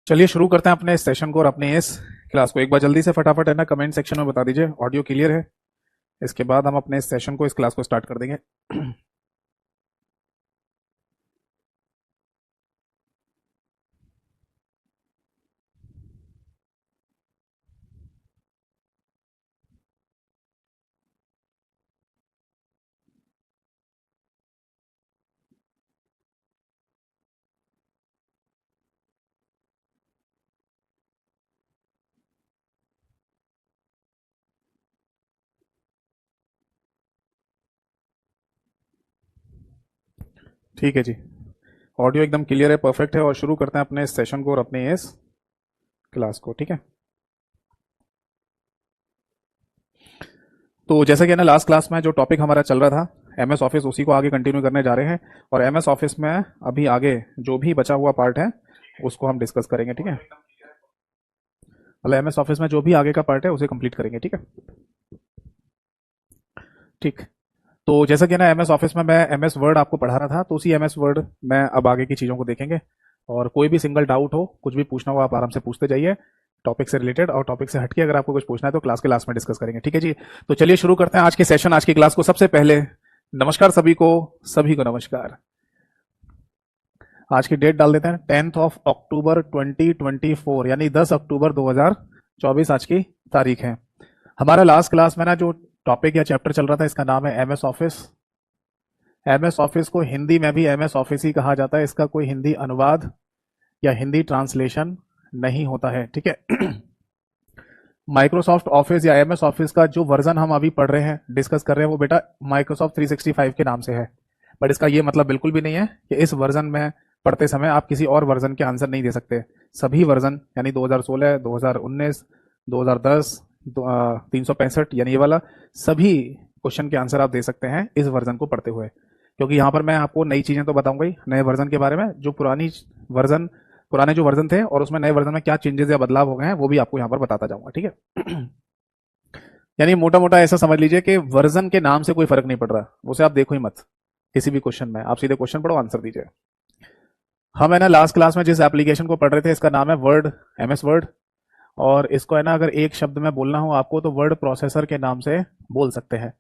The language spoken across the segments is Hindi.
चलिए शुरू करते हैं अपने इस सेशन को और अपने इस क्लास को। एक बार जल्दी से फटाफट है ना कमेंट सेक्शन में बता दीजिए ऑडियो क्लियर है। इसके बाद हम अपने इस सेशन को, इस क्लास को स्टार्ट कर देंगे। ठीक है जी, ऑडियो एकदम क्लियर है, परफेक्ट है। और शुरू करते हैं अपने इस सेशन को और अपने इस क्लास को। ठीक है, तो जैसा कि ना लास्ट क्लास में जो टॉपिक हमारा चल रहा था एमएस ऑफिस, उसी को आगे कंटिन्यू करने जा रहे हैं। और एमएस ऑफिस में अभी आगे जो भी बचा हुआ पार्ट है उसको हम डिस्कस करेंगे। ठीक है, मतलब एमएस ऑफिस में जो भी आगे का पार्ट है उसे कंप्लीट करेंगे। ठीक है, ठीक। तो जैसा कि ना एमएस ऑफिस में मैं एमएस वर्ड आपको पढ़ा रहा था, तो उसी एमएस वर्ड में अब आगे की चीज़ों को देखेंगे। और कोई भी सिंगल डाउट हो, कुछ भी पूछना हो, आप आराम से पूछते जाइए टॉपिक से रिलेटेड। और टॉपिक से हटके अगर आपको कुछ पूछना है तो क्लास के लास्ट में डिस्कस करेंगे। ठीक है जी, तो चलिए शुरू करते हैं आज के सेशन, आज की क्लास को। सबसे पहले नमस्कार सभी को नमस्कार। आज की डेट डाल देते हैं 10 अक्टूबर 2024, यानी 10 अक्टूबर 2024 आज की तारीख है। हमारा लास्ट क्लास में ना जो टॉपिक या चैप्टर चल रहा था, इसका नाम है एमएस ऑफिस। एमएस ऑफिस को हिंदी में भी एमएस ऑफिस ही कहा जाता है, इसका कोई हिंदी अनुवाद या हिंदी ट्रांसलेशन नहीं होता है। ठीक है, माइक्रोसॉफ्ट ऑफिस या एमएस ऑफिस का जो वर्जन हम अभी पढ़ रहे हैं, डिस्कस कर रहे हैं, वो बेटा माइक्रोसॉफ्ट 365 के नाम से है। बट इसका ये मतलब बिल्कुल भी नहीं है कि इस वर्जन में पढ़ते समय आप किसी और वर्जन के आंसर नहीं दे सकते। सभी वर्जन यानी 2016, 2019, 2010, 365, यानी ये वाला सभी क्वेश्चन के आंसर आप दे सकते हैं इस वर्जन को पढ़ते हुए। क्योंकि यहाँ पर मैं आपको नई चीज़ें तो बताऊंगा ही नए वर्जन के बारे में, जो पुराने जो वर्जन थे और उसमें नए वर्जन में क्या चेंजेस या बदलाव हो गए हैं वो भी आपको यहाँ पर बताता जाऊंगा। ठीक है, यानी मोटा मोटा ऐसा समझ लीजिए कि वर्जन के नाम से कोई फर्क नहीं पड़ रहा, उसे आप देखो ही मत किसी भी क्वेश्चन में, आप सीधे क्वेश्चन पढ़ो, आंसर दीजिए। हम है ना लास्ट क्लास में जिस एप्लीकेशन को पढ़ रहे थे, इसका नाम है वर्ड, एमएस वर्ड। और इसको है ना अगर एक शब्द में बोलना हो आपको तो वर्ड प्रोसेसर के नाम से बोल सकते हैं।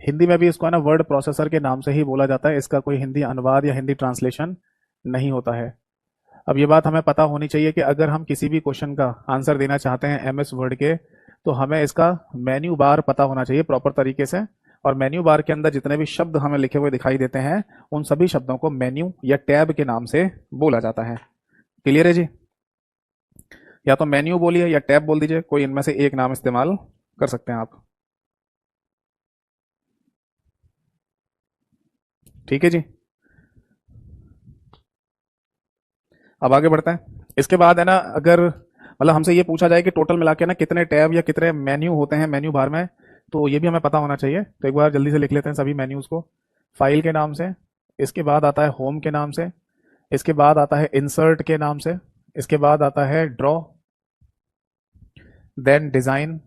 हिंदी में भी इसको है ना वर्ड प्रोसेसर के नाम से ही बोला जाता है, इसका कोई हिंदी अनुवाद या हिंदी ट्रांसलेशन नहीं होता है। अब ये बात हमें पता होनी चाहिए कि अगर हम किसी भी क्वेश्चन का आंसर देना चाहते हैं एमएस वर्ड के, तो हमें इसका मेन्यू बार पता होना चाहिए प्रॉपर तरीके से। और मेन्यू बार के अंदर जितने भी शब्द हमें लिखे हुए दिखाई देते हैं, उन सभी शब्दों को मेन्यू या टैब के नाम से बोला जाता है। क्लियर है जी? या तो मेन्यू बोलिए या टैब बोल दीजिए, कोई इनमें से एक नाम इस्तेमाल कर सकते हैं आप। ठीक है जी, अब आगे बढ़ते हैं। इसके बाद है ना अगर मतलब हमसे ये पूछा जाए कि टोटल मिला के ना कितने टैब या कितने मेन्यू होते हैं मेन्यू बार में, तो ये भी हमें पता होना चाहिए। तो एक बार जल्दी से लिख लेते हैं सभी मेन्यूज को। फाइल के नाम से, इसके बाद आता है होम के नाम से, इसके बाद आता है इंसर्ट के नाम से, इसके बाद आता है ड्रॉ, देन डिजाइन,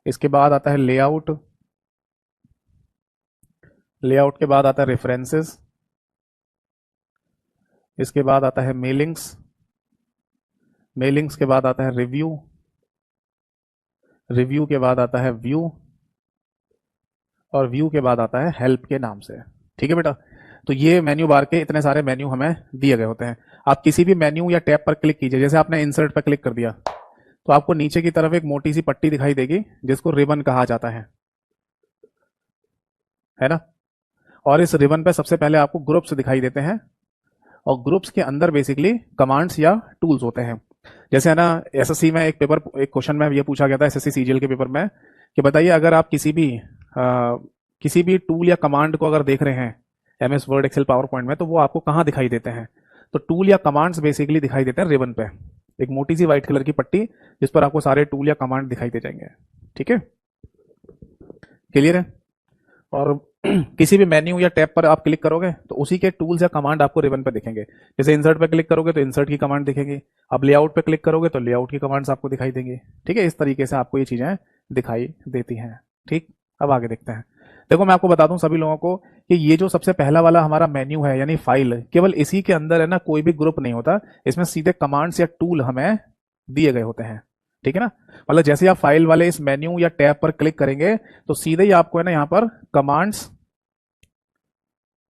इसके बाद आता है लेआउट, लेआउट के बाद आता है रेफरेंसेस, इसके बाद आता है मेलिंग्स, मेलिंग्स के बाद आता है रिव्यू, रिव्यू के बाद आता है व्यू, और व्यू के बाद आता है हेल्प के नाम से। ठीक है बेटा, तो ये मेन्यू बार के इतने सारे मेन्यू हमें दिए गए होते हैं। आप किसी भी मेन्यू या टैब पर क्लिक कीजिए, जैसे आपने इंसर्ट पर क्लिक कर दिया तो आपको नीचे की तरफ एक मोटी सी पट्टी दिखाई देगी जिसको रिबन कहा जाता है ना। और इस रिबन पे सबसे पहले आपको ग्रुप्स दिखाई देते हैं, और ग्रुप्स के अंदर बेसिकली कमांड्स या टूल्स होते हैं। जैसे है ना एसएससी में एक क्वेश्चन में ये पूछा गया था एसएससी सीजीएल के पेपर में कि बताइए अगर आप किसी भी टूल या कमांड को अगर देख रहे हैं MS Word, Excel, PowerPoint में, तो वो आपको कहाँ दिखाई देते हैं? तो टूल या कमांड्स बेसिकली दिखाई देते हैं रिबन पे, एक मोटी सी व्हाइट कलर की पट्टी जिस पर आपको सारे टूल या कमांड दिखाई दे जाएंगे। ठीक है, क्लियर है? और किसी भी मेन्यू या टैब पर आप क्लिक करोगे तो उसी के टूल्स या कमांड आपको रिबन पर दिखेंगे। जैसे इंसर्ट पर क्लिक करोगे तो इंसर्ट की कमांड दिखेगी, अब लेआउट पे क्लिक करोगे तो लेआउट की कमांड्स आपको दिखाई देंगी। ठीक है, इस तरीके से आपको ये चीजें दिखाई देती हैं। ठीक, अब आगे देखते हैं। देखो मैं आपको बता दूं सभी लोगों को कि ये जो सबसे पहला वाला हमारा मेन्यू है यानी फाइल, केवल इसी के अंदर है ना, कोई भी ग्रुप नहीं होता, इसमें सीधे कमांड्स या टूल हमें दिए गए होते हैं। ठीक है ना, मतलब जैसे आप फाइल वाले इस मेन्यू या टैब पर क्लिक करेंगे तो सीधे ही आपको है ना यहाँ पर कमांड्स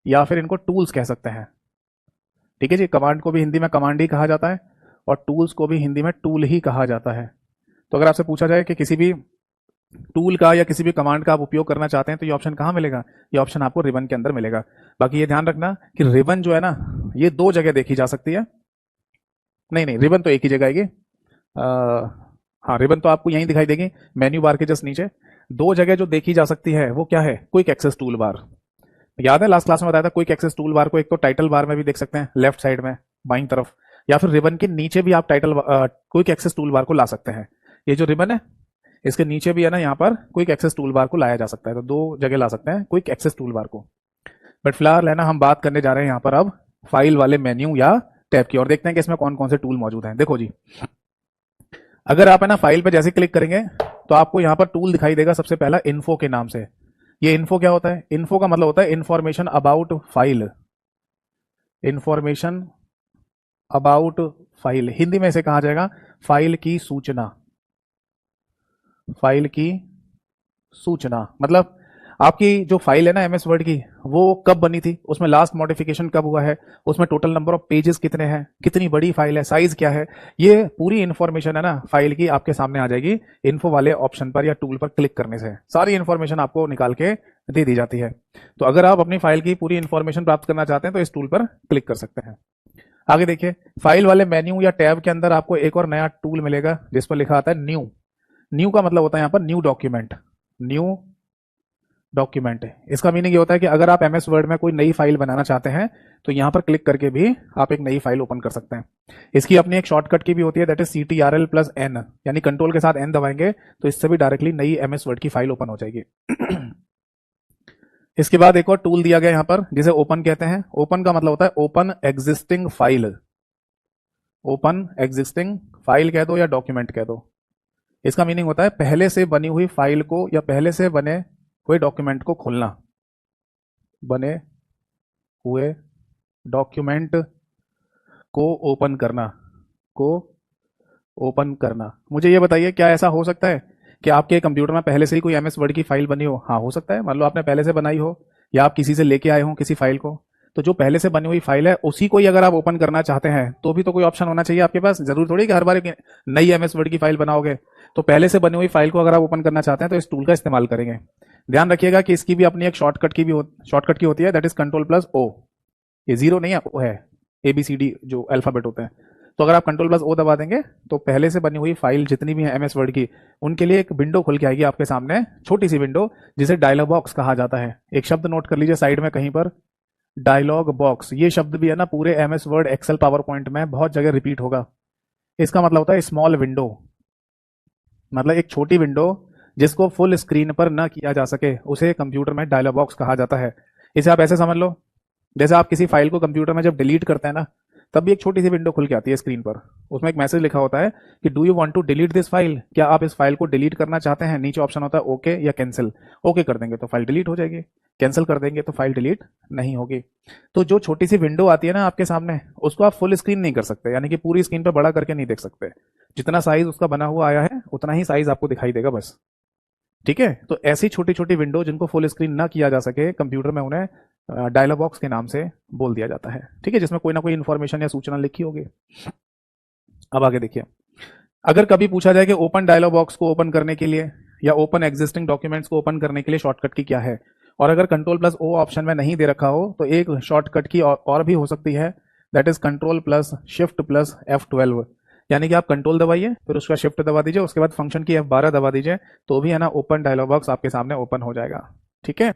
या फिर इनको टूल्स कह सकते हैं। ठीक है जी, कमांड को भी हिंदी में कमांड ही कहा जाता है और टूल्स को भी हिंदी में टूल ही कहा जाता है। तो अगर आपसे पूछा जाए कि किसी भी टूल का या किसी भी कमांड का आप उपयोग करना चाहते हैं तो ये ऑप्शन कहाँ मिलेगा, ये ऑप्शन आपको रिबन के अंदर मिलेगा। बाकी ये ध्यान रखना कि रिबन जो है ना ये दो जगह देखी जा सकती है, नहीं रिबन तो एक ही जगह आएगी। हाँ, रिबन तो आपको यहीं दिखाई देगी मेन्यू बार के जस्ट नीचे। दो जगह जो देखी जा सकती है वो क्या है, क्विक एक्सेस टूल बार। याद है लास्ट क्लास में बताया था क्विक एक्सेस टूल बार को एक तो टाइटल बार में भी देख सकते हैं लेफ्ट साइड में बाईं तरफ, या फिर रिबन के नीचे भी आप title quick access tool bar को ला सकते हैं। ये जो रिबन है इसके नीचे भी है ना यहाँ पर क्विक एक्सेस टूल बार को लाया जा सकता है, तो दो जगह ला सकते हैं क्विक एक्सेस टूल बार को। बट फिलहाल है ना हम बात करने जा रहे हैं यहाँ पर अब फाइल वाले मेन्यू या टैब की, और देखते हैं कि इसमें कौन कौन से टूल मौजूद हैं। देखो जी, अगर आप है ना फाइल पे जैसे क्लिक करेंगे तो आपको यहाँ पर टूल दिखाई देगा सबसे पहला इन्फो के नाम से। ये इन्फो क्या होता है, इन्फो का मतलब होता है information about file, information about file, Hindi में इसे कहा जाएगा फाइल की सूचना। फाइल की सूचना मतलब आपकी जो फाइल है ना एमएस वर्ड की, वो कब बनी थी, उसमें लास्ट मॉडिफिकेशन कब हुआ है, उसमें टोटल नंबर ऑफ पेजेस कितने हैं, कितनी बड़ी फाइल है, साइज क्या है, ये पूरी इंफॉर्मेशन है ना फाइल की आपके सामने आ जाएगी इन्फो वाले ऑप्शन पर या टूल पर क्लिक करने से। सारी इंफॉर्मेशन आपको निकाल के दे दी जाती है। तो अगर आप अपनी फाइल की पूरी इंफॉर्मेशन प्राप्त करना चाहते हैं तो इस टूल पर क्लिक कर सकते हैं। आगे देखिए, फाइल वाले मेन्यू या टैब के अंदर आपको एक और नया टूल मिलेगा जिस पर लिखा आता है न्यू। न्यू का मतलब होता है यहाँ पर न्यू डॉक्यूमेंट, न्यू डॉक्यूमेंट। इसका मीनिंग ये होता है कि अगर आप एमएस वर्ड में कोई नई फाइल बनाना चाहते हैं तो यहां पर क्लिक करके भी आप एक नई फाइल ओपन कर सकते हैं। इसकी अपनी एक शॉर्टकट की भी होती है, दैट इज CTRL+N, यानी कंट्रोल के साथ N दबाएंगे तो इससे भी डायरेक्टली नई एमएस वर्ड की फाइल ओपन हो जाएगी। इसके बाद एक और टूल दिया गया यहां पर जिसे ओपन कहते हैं। ओपन का मतलब होता है open existing file, open existing file कह दो या डॉक्यूमेंट कह दो। इसका मीनिंग होता है पहले से बनी हुई फाइल को या पहले से बने हुए डॉक्यूमेंट को खोलना, बने हुए डॉक्यूमेंट को ओपन करना, को ओपन करना। मुझे ये बताइए क्या ऐसा हो सकता है कि आपके कंप्यूटर में पहले से ही कोई एमएस वर्ड की फाइल बनी हो? हाँ हो सकता है, मान लो आपने पहले से बनाई हो या आप किसी से लेके आए हो किसी फाइल को, तो जो पहले से बनी हुई फाइल है उसी को ही अगर आप ओपन करना चाहते हैं तो भी तो कोई ऑप्शन होना चाहिए आपके पास। जरूर थोड़ी कि हर बार एक नई एमएस वर्ड की फाइल बनाओगे। तो पहले से बनी हुई फाइल को अगर आप ओपन करना चाहते हैं तो इस टूल का इस्तेमाल करेंगे। ध्यान रखिएगा कि इसकी भी अपनी एक शॉर्टकट की होती है, दैट इज Ctrl+O। ये जीरो नहीं है, ओ है, ABCD जो अल्फाबेट होते हैं। तो अगर आप Ctrl+O दबा देंगे तो पहले से बनी हुई फाइल जितनी भी है एमएस वर्ड की, उनके लिए एक विंडो खुल के आएगी आपके सामने, छोटी सी विंडो जिसे डायलॉग बॉक्स कहा जाता है। एक शब्द नोट कर लीजिए साइड में कहीं पर, डायलॉग बॉक्स। ये शब्द भी है ना पूरे MS Word, Excel, PowerPoint में बहुत जगह रिपीट होगा। इसका मतलब होता है स्मॉल विंडो, मतलब एक छोटी विंडो जिसको फुल स्क्रीन पर ना किया जा सके उसे कंप्यूटर में डायलॉग बॉक्स कहा जाता है। इसे आप ऐसे समझ लो जैसे आप किसी फाइल को कंप्यूटर में जब डिलीट करते हैं ना तब भी एक छोटी सी विंडो खुल के आती है स्क्रीन पर, उसमें एक मैसेज लिखा होता है कि do you want to delete this file, क्या आप इस फाइल को डिलीट करना चाहते हैं। नीचे ऑप्शन होता है ओके या कैंसिल। ओके कर देंगे तो फाइल डिलीट हो जाएगी, कैंसिल कर देंगे तो फाइल डिलीट नहीं होगी। तो जो छोटी सी विंडो आती है ना आपके सामने, उसको आप फुल स्क्रीन नहीं कर सकते, यानी कि पूरी स्क्रीन पर बड़ा करके नहीं देख सकते। जितना साइज उसका बना हुआ आया है उतना ही साइज आपको दिखाई देगा बस। ठीक है, तो ऐसी छोटी छोटी विंडो जिनको फुल स्क्रीन ना किया जा सके कंप्यूटर में, उन्हें डायलॉग बॉक्स के नाम से बोल दिया जाता है। ठीक है, जिसमें कोई ना कोई इंफॉर्मेशन या सूचना लिखी होगी। अब आगे देखिए, अगर कभी पूछा जाए कि ओपन डायलॉग बॉक्स को ओपन करने के लिए या ओपन एग्जिस्टिंग डॉक्यूमेंट्स को ओपन करने के लिए शॉर्टकट की क्या है, और अगर Ctrl+O ऑप्शन में नहीं दे रखा हो तो एक शॉर्टकट की और भी हो सकती है, दैट इज Ctrl+Shift+F12। यानी कि आप कंट्रोल दबाइए फिर उसका शिफ्ट दबा दीजिए, उसके बाद फंक्शन की F12 दबा दीजिए, तो भी है ना ओपन डायलॉग बॉक्स आपके सामने ओपन हो जाएगा। ठीक है,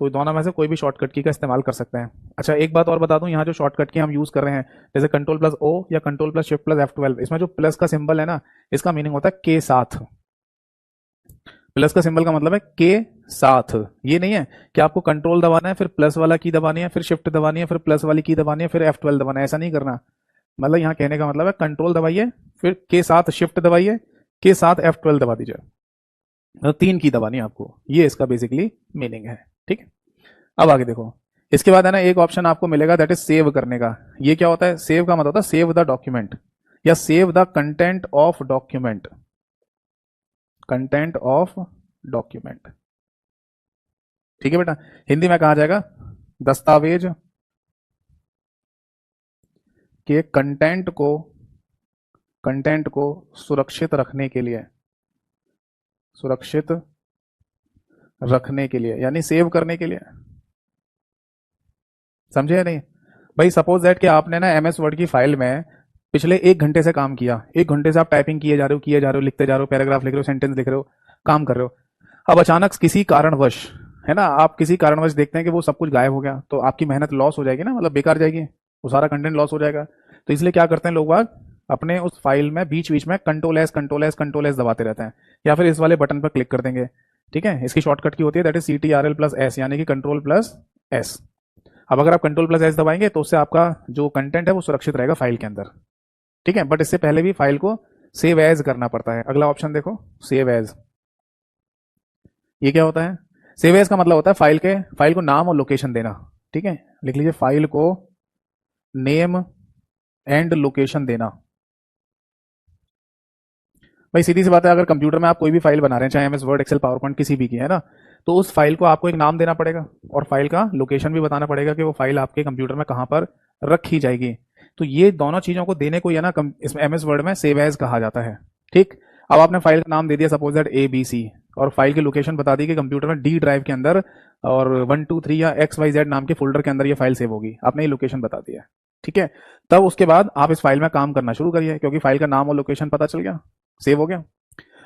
तो दोनों में से कोई भी शॉर्टकट की का इस्तेमाल कर सकते हैं। अच्छा एक बात और बता दूं, यहाँ जो शॉर्टकट की हम यूज कर रहे हैं जैसे Ctrl+O या Ctrl+Shift+F12, इसमें जो प्लस का सिंबल है ना, इसका मीनिंग होता है के साथ। प्लस का सिंबल का मतलब है के साथ। ये नहीं है कि आपको कंट्रोल दबाना है फिर प्लस वाला की दबानी है फिर शिफ्ट दबानी है फिर प्लस वाली की दबानी है फिर F12 दबाना है, ऐसा नहीं करना। मतलब यहाँ कहने का मतलब है कंट्रोल दबाइए फिर के साथ शिफ्ट दबाइए, के साथ F12 दबा दीजिए, मतलब 3 की दबानी है आपको। ये इसका बेसिकली मीनिंग है। ठीक है, अब आगे देखो, इसके बाद है ना एक ऑप्शन आपको मिलेगा दैट इज सेव करने का। ये क्या होता है? सेव का मतलब होता है सेव द डॉक्यूमेंट या save the content of document, content of document. ठीक है बेटा, हिंदी में कहा जाएगा दस्तावेज के कंटेंट को सुरक्षित रखने के लिए, सुरक्षित रखने के लिए यानी सेव करने के लिए। समझे या नहीं भाई? सपोज दैट कि आपने ना एमएस वर्ड की फाइल में पिछले 1 घंटे से काम किया, 1 घंटे से आप टाइपिंग किए जा रहे हो, लिखते जा रहे हो, पैराग्राफ लिख रहे हो, सेंटेंस लिख रहे हो, काम कर रहे हो। अब अचानक किसी कारणवश, है ना, आप किसी कारणवश देखते हैं कि वो सब कुछ गायब हो गया, तो आपकी मेहनत लॉस हो जाएगी ना, मतलब बेकार जाएगी, वो सारा कंटेंट लॉस हो जाएगा। तो इसलिए क्या करते हैं लोग बाग, अपने उस फाइल में बीच बीच में कंट्रोल एस दबाते रहते हैं, या फिर इस वाले बटन पर क्लिक कर देंगे। ठीक है, इसकी शॉर्टकट की होती है दैट इज CTRL+S यानी कि कंट्रोल+S। अब अगर आप कंट्रोल+S दबाएंगे तो उससे आपका जो कंटेंट है वो सुरक्षित रहेगा फाइल के अंदर। ठीक है, बट इससे पहले भी फाइल को सेव एज करना पड़ता है। अगला ऑप्शन देखो, सेव एज। ये क्या होता है? सेव एज का मतलब होता है फाइल को नाम और लोकेशन देना। ठीक है, लिख लीजिए, फाइल को नेम एंड लोकेशन देना। भाई सीधी सी बात है, अगर कंप्यूटर में आप कोई भी फाइल बना रहे हैं, चाहे MS Word, Excel, PowerPoint, किसी भी की, है ना, तो उस फाइल को आपको एक नाम देना पड़ेगा और फाइल का लोकेशन भी बताना पड़ेगा कि वो फाइल आपके कंप्यूटर में कहाँ पर रखी जाएगी। तो ये दोनों चीजों को देने को ही है ना इसमें एमएस वर्ड में सेव एज कहा जाता है। ठीक, अब आपने फाइल का नाम दे दिया सपोज दैट ABC और फाइल की लोकेशन बता दी कि कंप्यूटर में D ड्राइव के अंदर और 1 2 3 या XYZ नाम के फोल्डर के अंदर ये फाइल सेव होगी, आपने ये लोकेशन बता दिया। ठीक है, तब उसके बाद आप इस फाइल में काम करना शुरू करिए, क्योंकि फाइल का नाम और लोकेशन पता चल गया, सेव हो गया।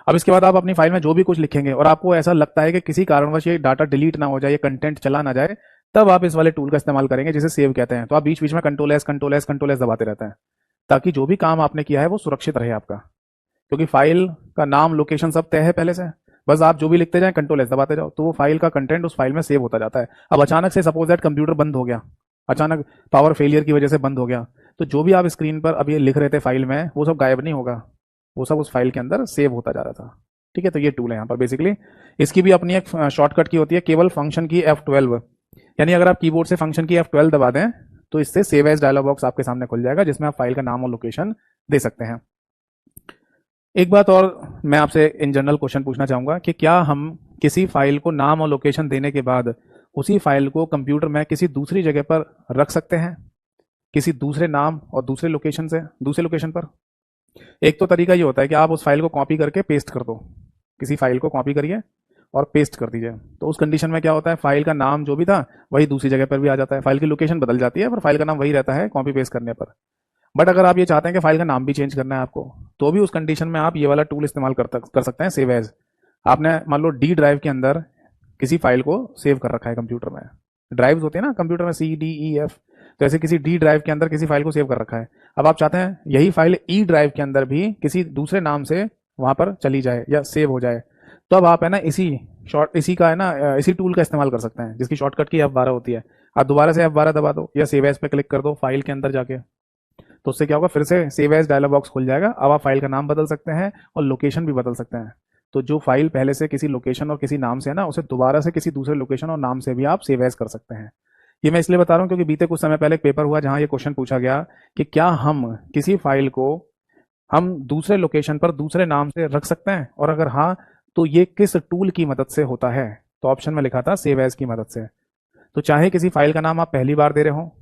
अब इसके बाद आप अपनी फाइल में जो भी कुछ लिखेंगे और आपको ऐसा लगता है कि किसी कारणवश ये डाटा डिलीट ना हो जाए, ये कंटेंट चला ना जाए, तब आप इस वाले टूल का इस्तेमाल करेंगे जिसे सेव कहते हैं। तो आप बीच बीच में कंट्रोल एस दबाते रहते हैं ताकि जो भी काम आपने किया है वो सुरक्षित रहे आपका, क्योंकि फाइल का नाम, लोकेशन सब तय है पहले से। बस आप जो भी लिखते जाए कंट्रोल एस दबाते जाओ, तो वो फाइल का कंटेंट उस फाइल में सेव होता जाता है। अब अचानक से सपोज दैट कंप्यूटर बंद हो गया, अचानक पावर फेलियर की वजह से बंद हो गया, तो जो भी आप स्क्रीन पर अभी लिख रहे थे फाइल में, वो सब गायब नहीं होगा, वो सब उस फाइल के अंदर सेव होता जा रहा था। ठीक है, तो ये टूल है यहाँ पर बेसिकली। इसकी भी अपनी एक शॉर्टकट की होती है, केवल फंक्शन की F12, यानी अगर आप कीबोर्ड से फंक्शन की F12 दबा दें तो इससे सेव एज डायलॉग बॉक्स आपके सामने खुल जाएगा, जिसमें आप फाइल का नाम और लोकेशन दे सकते हैं। एक बात और मैं आपसे इन जनरल क्वेश्चन पूछना चाहूंगा कि क्या हम किसी फाइल को नाम और लोकेशन देने के बाद उसी फाइल को कंप्यूटर में किसी दूसरी जगह पर रख सकते हैं, किसी दूसरे नाम और दूसरे लोकेशन पर? एक तो तरीका ये होता है कि आप उस फाइल को कॉपी करके पेस्ट कर दो, किसी फाइल को कॉपी करिए और पेस्ट कर दीजिए। तो उस कंडीशन में क्या होता है, फाइल का नाम जो भी था वही दूसरी जगह पर भी आ जाता है, फाइल की लोकेशन बदल जाती है पर फाइल का नाम वही रहता है कॉपी पेस्ट करने पर। बट अगर आप ये चाहते हैं कि फाइल का नाम भी चेंज करना है आपको, तो भी उस कंडीशन में आप ये वाला टूल इस्तेमाल कर सकते हैं, सेव एज। आपने मान लो D ड्राइव के अंदर किसी फाइल को सेव कर रखा है कंप्यूटर में, ड्राइव्स होती है ना कंप्यूटर में, C, D, E, F, तो ऐसे किसी D ड्राइव के अंदर किसी फाइल को सेव कर रखा है। अब आप चाहते हैं यही फाइल E ड्राइव के अंदर भी किसी दूसरे नाम से वहां पर चली जाए या सेव हो जाए, तो अब आप है ना इसी टूल का इस्तेमाल कर सकते हैं, जिसकी शॉर्टकट की F12 होती है। आप दोबारा से F12 दबा दो या सेव एज पे क्लिक कर दो फाइल के अंदर जाके, तो उससे क्या होगा, फिर से सेव एज डायलॉग बॉक्स खुल जाएगा। अब आप फाइल का नाम बदल सकते हैं और लोकेशन भी बदल सकते हैं। तो जो फाइल पहले से किसी लोकेशन और किसी नाम से है ना, उसे दोबारा से किसी दूसरे लोकेशन और नाम से भी आप सेव एज कर सकते हैं। ये मैं इसलिए बता रहा हूं क्योंकि बीते कुछ समय पहले एक पेपर हुआ जहां ये क्वेश्चन पूछा गया कि क्या हम किसी फाइल को हम दूसरे लोकेशन पर दूसरे नाम से रख सकते हैं, और अगर हाँ तो ये किस टूल की मदद से होता है? तो ऑप्शन में लिखा था सेव एज की मदद से। तो चाहे किसी फाइल का नाम आप पहली बार दे रहे हो,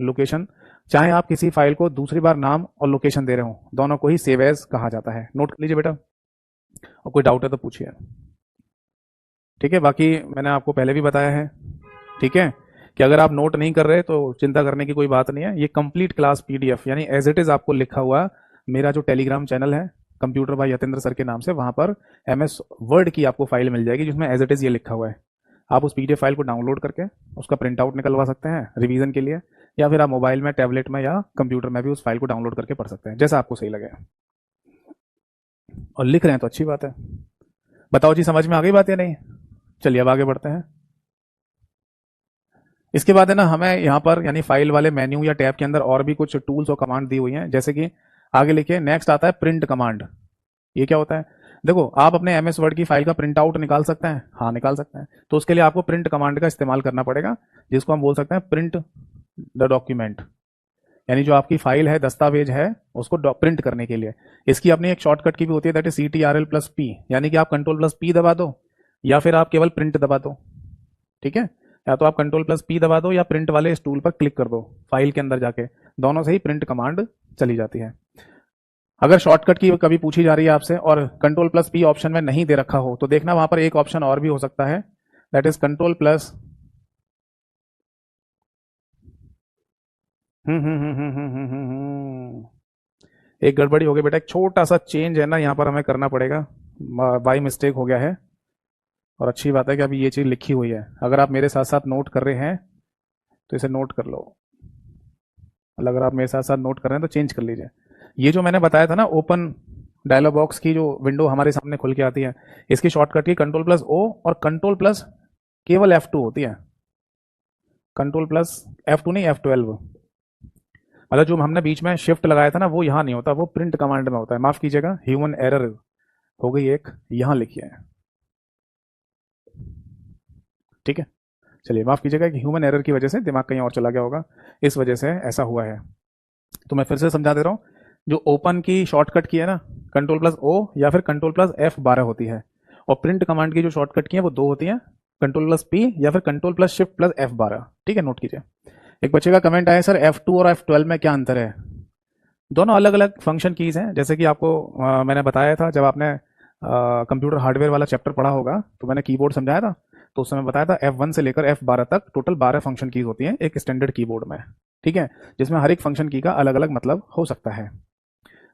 लोकेशन, चाहे आप किसी फाइल को दूसरी बार नाम और लोकेशन दे रहे हो, दोनों को ही सेव एज कहा जाता है। नोट कर लीजिए बेटा, और कोई डाउट है तो पूछिए। ठीक है, बाकी मैंने आपको पहले भी बताया है, ठीक है, कि अगर आप नोट नहीं कर रहे तो चिंता करने की कोई बात नहीं है। ये कंप्लीट क्लास PDF यानी एज इट इज आपको लिखा हुआ मेरा जो टेलीग्राम चैनल है कंप्यूटर बाय यतेंद्र सर के नाम से, वहां पर MS वर्ड की आपको फाइल मिल जाएगी जिसमें एज इट इज ये लिखा हुआ है। आप उस PDF फाइल को डाउनलोड करके उसका प्रिंट आउट निकलवा सकते हैं रिवीजन के लिए, या फिर आप मोबाइल में, टैबलेट में या कंप्यूटर में भी उस फाइल को डाउनलोड करके पढ़ सकते हैं, जैसा आपको सही लगे। और लिख रहे हैं तो अच्छी बात है। बताओ जी, समझ में आ गई बात या नहीं? चलिए अब आगे बढ़ते हैं। इसके बाद है ना हमें यहाँ पर यानी फाइल वाले मेन्यू या टैब के अंदर और भी कुछ टूल्स और कमांड दी हुई हैं, जैसे कि आगे लिखिए, नेक्स्ट आता है प्रिंट कमांड। ये क्या होता है? देखो आप अपने एमएस वर्ड की फाइल का प्रिंट आउट निकाल सकते हैं, हाँ निकाल सकते हैं। तो उसके लिए आपको प्रिंट कमांड का इस्तेमाल करना पड़ेगा, जिसको हम बोल सकते हैं प्रिंट द डॉक्यूमेंट। यानी जो आपकी फाइल है, दस्तावेज है, उसको प्रिंट करने के लिए इसकी अपनी एक शॉर्टकट की भी होती है, दैट इज CTRL+P। यानी कि आप Ctrl+P दबा दो या फिर आप केवल प्रिंट दबा दो, ठीक है। या तो आप Ctrl+P दबा दो या प्रिंट वाले इस टूल पर क्लिक कर दो फाइल के अंदर जाके, दोनों से ही प्रिंट कमांड चली जाती है। अगर शॉर्टकट की कभी पूछी जा रही है आपसे और Ctrl+P ऑप्शन में नहीं दे रखा हो तो देखना वहां पर एक ऑप्शन और भी हो सकता है, दैट इज Ctrl प्लस एक गड़बड़ी हो गई बेटा, एक छोटा सा चेंज है ना यहाँ पर हमें करना पड़ेगा, बाई मिस्टेक हो गया है। और अच्छी बात है कि अभी ये चीज़ लिखी हुई है, अगर आप मेरे साथ साथ नोट कर रहे हैं तो इसे नोट कर लो, अगर आप मेरे साथ साथ नोट कर रहे हैं तो चेंज कर लीजिए। ये जो मैंने बताया था ना, ओपन डायलॉग बॉक्स की जो विंडो हमारे सामने खुल के आती है, इसकी शॉर्टकट की Ctrl+O और Ctrl प्लस केवल F2 होती है, Ctrl+F2 नहीं, F12। मतलब जो हमने बीच में शिफ्ट लगाया था ना, वो यहाँ नहीं होता, वो प्रिंट कमांड में होता है। माफ कीजिएगा, ह्यूमन एरर हो गई एक, यहाँ लिखिए, ठीक है। चलिए माफ कीजिएगा कि ह्यूमन एरर की वजह से दिमाग कहीं और चला गया होगा, इस वजह से ऐसा हुआ है। तो मैं फिर से समझा दे रहा हूँ, जो ओपन की शॉर्टकट की है ना, Ctrl+O या फिर Ctrl+F12 होती है, और प्रिंट कमांड की जो शॉर्टकट की है वो दो होती हैं, Ctrl+P या फिर Ctrl+Shift+F12, ठीक है, नोट कीजिए। एक बच्चे का कमेंट आया, सर F2 और F12 में क्या अंतर है? दोनों अलग अलग फंक्शन कीज हैं, जैसे कि आपको मैंने बताया था जब आपने कंप्यूटर हार्डवेयर वाला चैप्टर पढ़ा होगा, तो मैंने कीबोर्ड समझाया था, तो उस समय बताया था F1 से लेकर F12 तक टोटल 12 फंक्शन कीज होती हैं एक स्टैंडर्ड कीबोर्ड में, ठीक है, जिसमें हर एक फंक्शन की का अलग अलग मतलब हो सकता है।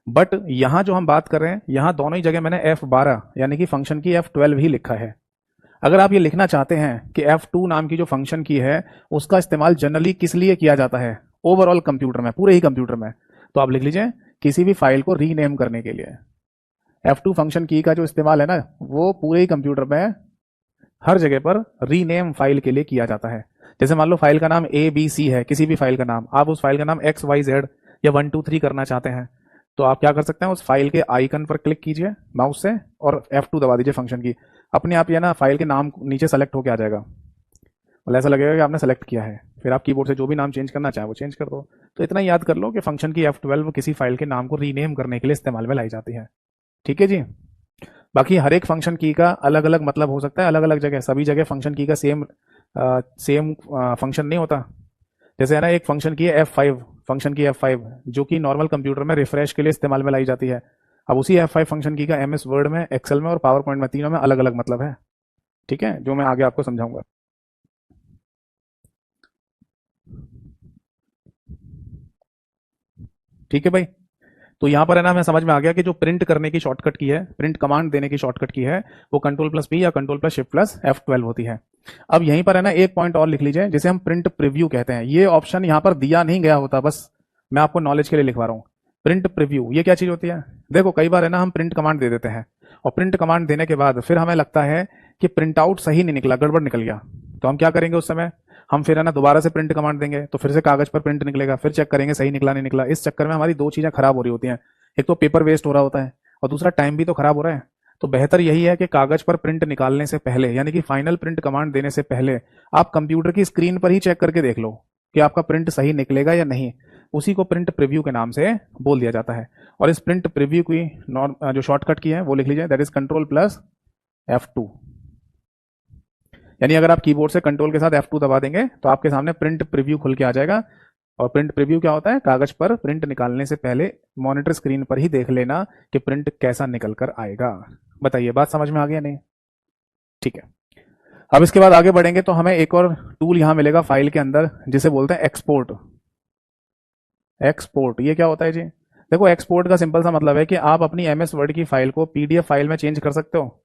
बट यहां जो हम बात कर रहे हैं, यहां दोनों ही जगह मैंने F12 यानी कि फंक्शन की F12 ही लिखा है। अगर आप ये लिखना चाहते हैं कि F2 नाम की जो फंक्शन की है उसका इस्तेमाल जनरली किस लिए किया जाता है ओवरऑल कंप्यूटर में, पूरे ही कंप्यूटर में, तो आप लिख लीजिए किसी भी फाइल को रीनेम करने के लिए। F2 फंक्शन की का जो इस्तेमाल है ना, वो पूरे ही कंप्यूटर में हर जगह पर रीनेम फाइल के लिए किया जाता है। जैसे मान लो फाइल का नाम ABC है, किसी भी फाइल का नाम, आप उस फाइल का नाम XYZ या 123 करना चाहते हैं, तो आप क्या कर सकते हैं, उस फाइल के आइकन पर क्लिक कीजिए माउस से और F2 दबा दीजिए फंक्शन की, अपने आप ये ना फाइल के नाम नीचे सेलेक्ट होकर आ जाएगा, मतलब ऐसा लगेगा कि आपने सेलेक्ट किया है। फिर आप कीबोर्ड से जो भी नाम चेंज करना चाहे वो चेंज कर दो। तो इतना याद कर लो कि फंक्शन की F12 किसी फाइल के नाम को रीनेम करने के लिए इस्तेमाल में लाई जाती है, ठीक है जी। बाकी हर एक फंक्शन की का अलग अलग मतलब हो सकता है, अलग अलग जगह, सभी जगह फंक्शन की का सेम फंक्शन नहीं होता। जैसे है ना, एक फंक्शन की है F5, फंक्शन की F5 जो कि नॉर्मल कंप्यूटर में रिफ्रेश के लिए इस्तेमाल में लाई जाती है। अब उसी F5 फंक्शन की का MS वर्ड में, एक्सेल में और पावर पॉइंट में, तीनों में अलग अलग मतलब है, ठीक है, जो मैं आगे आपको समझाऊंगा। ठीक है भाई, तो यहाँ पर है ना हमें समझ में आ गया कि जो प्रिंट करने की शॉर्टकट की है, प्रिंट कमांड देने की शॉर्टकट की है, वो Ctrl+P या Ctrl+Shift+F12 होती है। अब यहीं पर है ना एक पॉइंट और लिख लीजिए, जिसे हम प्रिंट प्रीव्यू कहते हैं। ये ऑप्शन यहाँ पर दिया नहीं गया होता, बस मैं आपको नॉलेज के लिए लिखवा रहा हूँ। प्रिंट प्रीव्यू ये क्या चीज होती है? देखो कई बार है ना हम प्रिंट कमांड दे देते हैं, और प्रिंट कमांड देने के बाद फिर हमें लगता है कि प्रिंट आउट सही नहीं निकला, गड़बड़ निकल गया, तो हम क्या करेंगे उस समय, हम फिर है ना दोबारा से प्रिंट कमांड देंगे, तो फिर से कागज पर प्रिंट निकलेगा, फिर चेक करेंगे सही निकला नहीं निकला। इस चक्कर में हमारी दो चीजें खराब हो रही होती हैं, एक तो पेपर वेस्ट हो रहा होता है और दूसरा टाइम भी तो खराब हो रहा है। तो बेहतर यही है कि कागज पर प्रिंट निकालने से पहले, यानी कि फाइनल प्रिंट कमांड देने से पहले, आप कंप्यूटर की स्क्रीन पर ही चेक करके देख लो कि आपका प्रिंट सही निकलेगा या नहीं। उसी को प्रिंट प्रीव्यू के नाम से बोल दिया जाता है। और इस प्रिंट प्रीव्यू की जो शॉर्टकट की है वो लिख लीजिए, दैट इज Ctrl+F2। यानी अगर आप कीबोर्ड से कंट्रोल के साथ F2 दबा देंगे तो आपके सामने प्रिंट प्रीव्यू खुल के आ जाएगा। और प्रिंट प्रीव्यू क्या होता है? कागज पर प्रिंट निकालने से पहले मॉनिटर स्क्रीन पर ही देख लेना कि प्रिंट कैसा निकल कर आएगा। बताइए बात समझ में आ गया नहीं? ठीक है, अब इसके बाद आगे बढ़ेंगे तो हमें एक और टूल यहां मिलेगा फाइल के अंदर, जिसे बोलते हैं एक्सपोर्ट। एक्सपोर्ट ये क्या होता है जी? देखो एक्सपोर्ट का सिंपल सा मतलब है कि आप अपनी MS वर्ड की फाइल को PDF फाइल में चेंज कर सकते हो।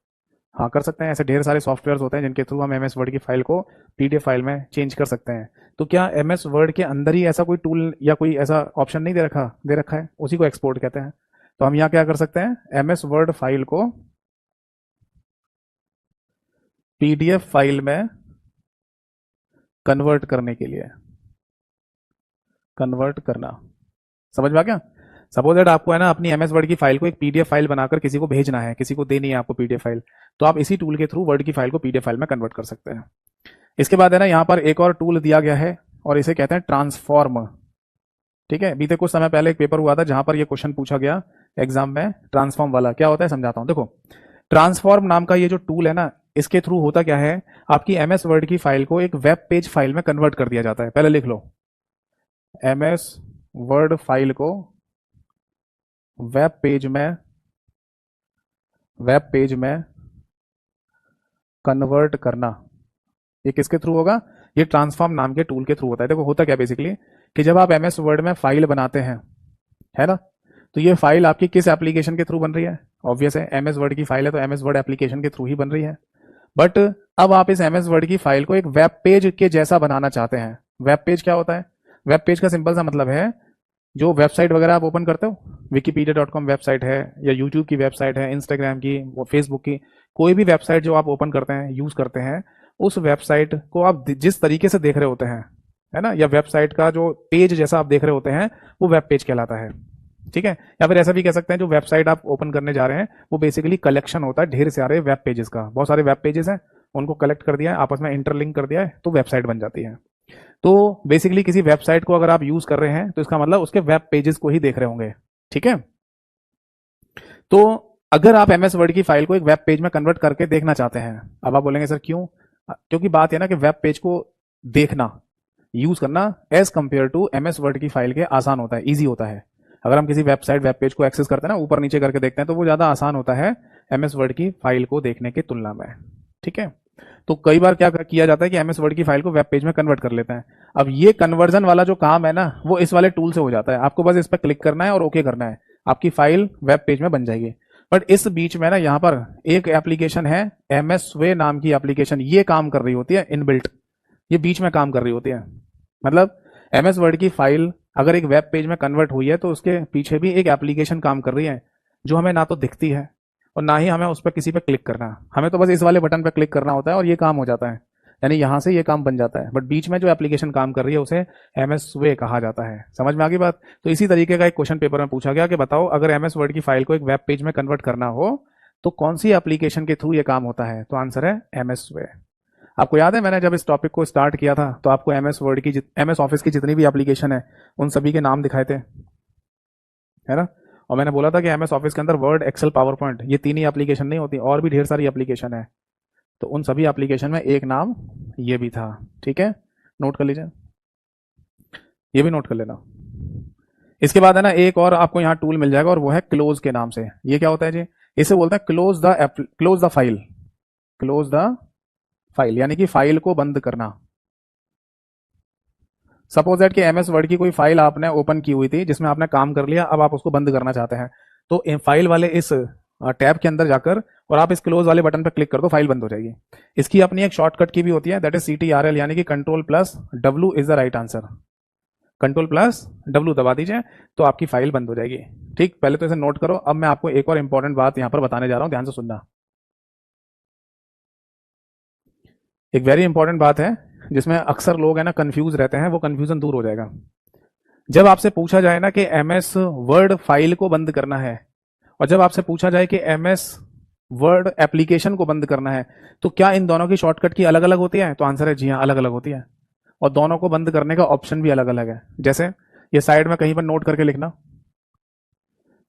हाँ कर सकते हैं, ऐसे ढेर सारे सॉफ्टवेयर होते हैं जिनके थ्रू हम MS वर्ड की फाइल को PDF फाइल में चेंज कर सकते हैं। तो क्या MS वर्ड के अंदर ही ऐसा कोई टूल या कोई ऐसा ऑप्शन नहीं दे रखा है? उसी को एक्सपोर्ट कहते हैं। तो हम यहाँ क्या कर सकते हैं, MS वर्ड फाइल को PDF फाइल में कन्वर्ट करने के लिए, कन्वर्ट करना, समझ में आ गया? सपोज दैट आपको है ना अपनी एमएस वर्ड की फाइल को एक पीडीएफ फाइल बनाकर किसी को भेजना है, किसी को देनी है आपको पीडीएफ फाइल, तो आप इसी टूल के थ्रू वर्ड की फाइल को पीडीएफ फाइल में कन्वर्ट कर सकते हैं। इसके बाद है ना यहाँ पर एक और टूल दिया गया है और इसे कहते हैं ट्रांसफॉर्म। ठीक है, बीते कुछ समय पहले एक पेपर हुआ था जहां पर यह क्वेश्चन पूछा गया एग्जाम में, ट्रांसफॉर्म वाला क्या होता है समझाता हूं। देखो, ट्रांसफॉर्म नाम का ये जो टूल है ना, इसके थ्रू होता क्या है, आपकी एमएस वर्ड की फाइल को एक वेब पेज फाइल में कन्वर्ट कर दिया जाता है। पहले लिख लो, एमएस वर्ड फाइल को वेब पेज में कन्वर्ट करना, ये किसके थ्रू होगा, ये ट्रांसफॉर्म नाम के टूल के थ्रू होता है। देखो होता क्या बेसिकली कि जब आप एमएस वर्ड में फाइल बनाते हैं, है ना, तो ये फाइल आपकी किस एप्लीकेशन के थ्रू बन रही है, ऑब्वियस है एमएस वर्ड की फाइल है तो एमएस वर्ड एप्लीकेशन के थ्रू ही बन रही है। बट अब आप इस एमएस वर्ड की फाइल को एक वेब पेज के जैसा बनाना चाहते हैं। वेब पेज क्या होता है, वेब पेज का सिंपल सा मतलब है जो वेबसाइट वगैरह आप ओपन करते हो, wikipedia.com वेबसाइट है या यूट्यूब की वेबसाइट है, इंस्टाग्राम की, फेसबुक की, कोई भी वेबसाइट जो आप ओपन करते हैं, यूज करते हैं, उस वेबसाइट को आप जिस तरीके से देख रहे होते हैं, है ना, या वेबसाइट का जो पेज जैसा आप देख रहे होते हैं, वो वेब पेज कहलाता है। ठीक है, या फिर ऐसा भी कह सकते हैं जो वेबसाइट आप ओपन करने जा रहे हैं वो बेसिकली कलेक्शन होता है ढेर सारे वेब पेजेस का। बहुत सारे वेब पेजेस हैं, उनको कलेक्ट कर दिया है, आपस में इंटरलिंक कर दिया है, तो वेबसाइट बन जाती है। तो बेसिकली किसी वेबसाइट को अगर आप यूज कर रहे हैं तो इसका मतलब उसके वेब पेजेस को ही देख रहे होंगे। ठीक है, तो अगर आप एमएस वर्ड की फाइल को एक वेब पेज में कन्वर्ट करके देखना चाहते हैं, अब आप बोलेंगे सर क्यों, क्योंकि बात है ना कि वेब पेज को देखना, यूज करना as compare to MS Word की फाइल के आसान होता है, ईजी होता है। अगर हम किसी वेबसाइट वेब पेज को एक्सेस करते हैं ना, ऊपर नीचे करके देखते हैं, तो वो ज्यादा आसान होता है एमएस वर्ड की फाइल को देखने की तुलना में। ठीक है, तो कई बार क्या किया जाता है कि एमएस वर्ड की फाइल को वेब पेज में कन्वर्ट कर लेते हैं। अब ये कन्वर्जन वाला जो काम है ना, वो इस वाले टूल से हो जाता है। आपको बस इस पर क्लिक करना है और ओके करना है, आपकी फाइल वेब पेज में बन जाएगी। बट इस बीच में ना यहाँ पर एक एप्लीकेशन है एमएस वे नाम की एप्लीकेशन, ये काम कर रही होती है इनबिल्ट, ये बीच में काम कर रही होती है। मतलब एमएस वर्ड की फाइल अगर एक वेब पेज में कन्वर्ट हुई है तो उसके पीछे भी एक एप्लीकेशन काम कर रही है, जो हमें ना तो दिखती है और ना ही हमें उस पर किसी पे क्लिक करना है। हमें तो बस इस वाले बटन पे क्लिक करना होता है और ये काम हो जाता है, यानी यहां से ये काम बन जाता है। बट बीच में जो एप्लीकेशन काम कर रही है उसे एमएस वे कहा जाता है। समझ में आ गई बात। तो इसी तरीके का एक क्वेश्चन पेपर में पूछा गया कि बताओ अगर एमएस वर्ड की फाइल को एक वेब पेज में कन्वर्ट करना हो तो कौन सी एप्लीकेशन के थ्रू ये काम होता है, तो आंसर है एमएस वे। आपको याद है मैंने जब इस टॉपिक को स्टार्ट किया था तो आपको एमएस वर्ड की एमएस ऑफिस की जितनी भी एप्लीकेशन है उन सभी के नाम दिखाए थे, है ना, और मैंने बोला था कि एमएस ऑफिस के अंदर वर्ड, एक्सेल, पावर पॉइंट ये तीन ही एप्लीकेशन नहीं होती, और भी ढेर सारी एप्लीकेशन है। तो उन सभी एप्लीकेशन में एक नाम ये भी था। ठीक है, नोट कर लीजिए, ये भी नोट कर लेना। इसके बाद है ना एक और आपको यहाँ टूल मिल जाएगा और वो है क्लोज के नाम से। ये क्या होता है जी, इसे बोलते हैं close the file, close the file यानी कि फाइल को बंद करना। सपोज दैट कि एमएस वर्ड की कोई फाइल आपने ओपन की हुई थी जिसमें आपने काम कर लिया, अब आप उसको बंद करना चाहते हैं, तो फाइल वाले इस टैब के अंदर जाकर और आप इस क्लोज वाले बटन पर क्लिक कर दो, फाइल बंद हो जाएगी। इसकी अपनी एक शॉर्टकट की भी होती है, दैट इज CTRL यानी कि control plus W is the right answer. Control plus W दबा दीजिए तो आपकी फाइल बंद हो जाएगी। ठीक, पहले तो इसे नोट करो। अब मैं आपको एक और इंपॉर्टेंट बात यहां पर बताने जा रहा हूं, ध्यान से सुनना। एक वेरी इंपॉर्टेंट बात है जिसमें अक्सर लोग है ना कंफ्यूज रहते हैं, वो कंफ्यूजन दूर हो जाएगा। जब आपसे पूछा जाए ना कि एमएस वर्ड फाइल को बंद करना है और जब आपसे पूछा जाए कि एमएस वर्ड एप्लीकेशन को बंद करना है, तो क्या इन दोनों की शॉर्टकट की अलग अलग होती है, तो आंसर है जी हाँ, अलग अलग होती है। और दोनों को बंद करने का ऑप्शन भी अलग अलग है। जैसे ये साइड में कहीं पर नोट करके लिखना,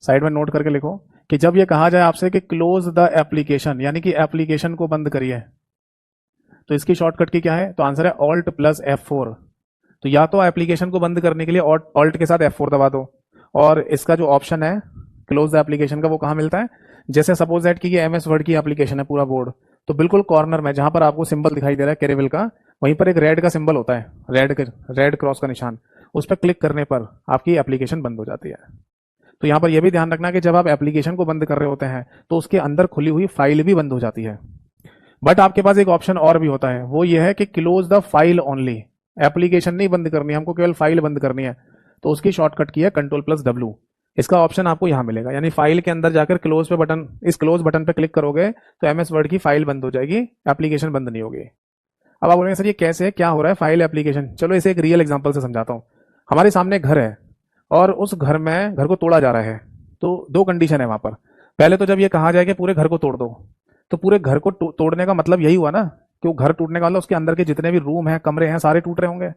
साइड में नोट करके लिखो कि जब ये कहा जाए आपसे कि क्लोज द एप्लीकेशन यानी कि एप्लीकेशन को बंद करिए, तो इसकी शॉर्टकट की क्या है, तो आंसर है ऑल्ट प्लस F4। तो या तो एप्लीकेशन को बंद करने के लिए ऑल्ट के साथ F4 दबा दो, और इसका जो ऑप्शन है क्लोज द एप्लीकेशन का वो कहां मिलता है, जैसे सपोज दैट कि ये एमएस वर्ड की एप्लीकेशन है पूरा बोर्ड, तो बिल्कुल कॉर्नर में जहां पर आपको सिंबल दिखाई दे रहा है कैरेबिल का, वहीं पर एक रेड का सिंबल होता है, रेड क्रॉस का निशान, उस पर क्लिक करने पर आपकी एप्लीकेशन बंद हो जाती है। तो यहां पर यह भी ध्यान रखना कि जब आप एप्लीकेशन को बंद कर रहे होते हैं तो उसके अंदर खुली हुई फाइल भी बंद हो जाती है। बट आपके पास एक ऑप्शन और भी होता है, वो ये है कि close the file only, application नहीं बंद करनी, हमको केवल फाइल बंद करनी है, तो उसकी शॉर्टकट की है कंट्रोल प्लस डब्ल्यू। इसका ऑप्शन आपको यहां मिलेगा, यानी फाइल के अंदर जाकर क्लोज पे बटन, इस क्लोज बटन पे क्लिक करोगे तो एमएस वर्ड की फाइल बंद हो जाएगी, एप्लीकेशन बंद नहीं होगी। अब आप बोलेंगे सर ये कैसे है, क्या हो रहा है फाइल एप्लीकेशन, चलो इसे एक रियल एग्जांपल से समझाता हूं। हमारे सामने घर है और उस घर को तोड़ा जा रहा है, तो दो कंडीशन है वहां पर। पहले तो जब ये कहा जाए कि पूरे घर को तोड़ दो, तो पूरे घर को तोड़ने का मतलब यही हुआ ना कि वो घर टूटने का मतलब उसके अंदर के जितने भी रूम हैं, कमरे हैं, सारे टूट रहे होंगे।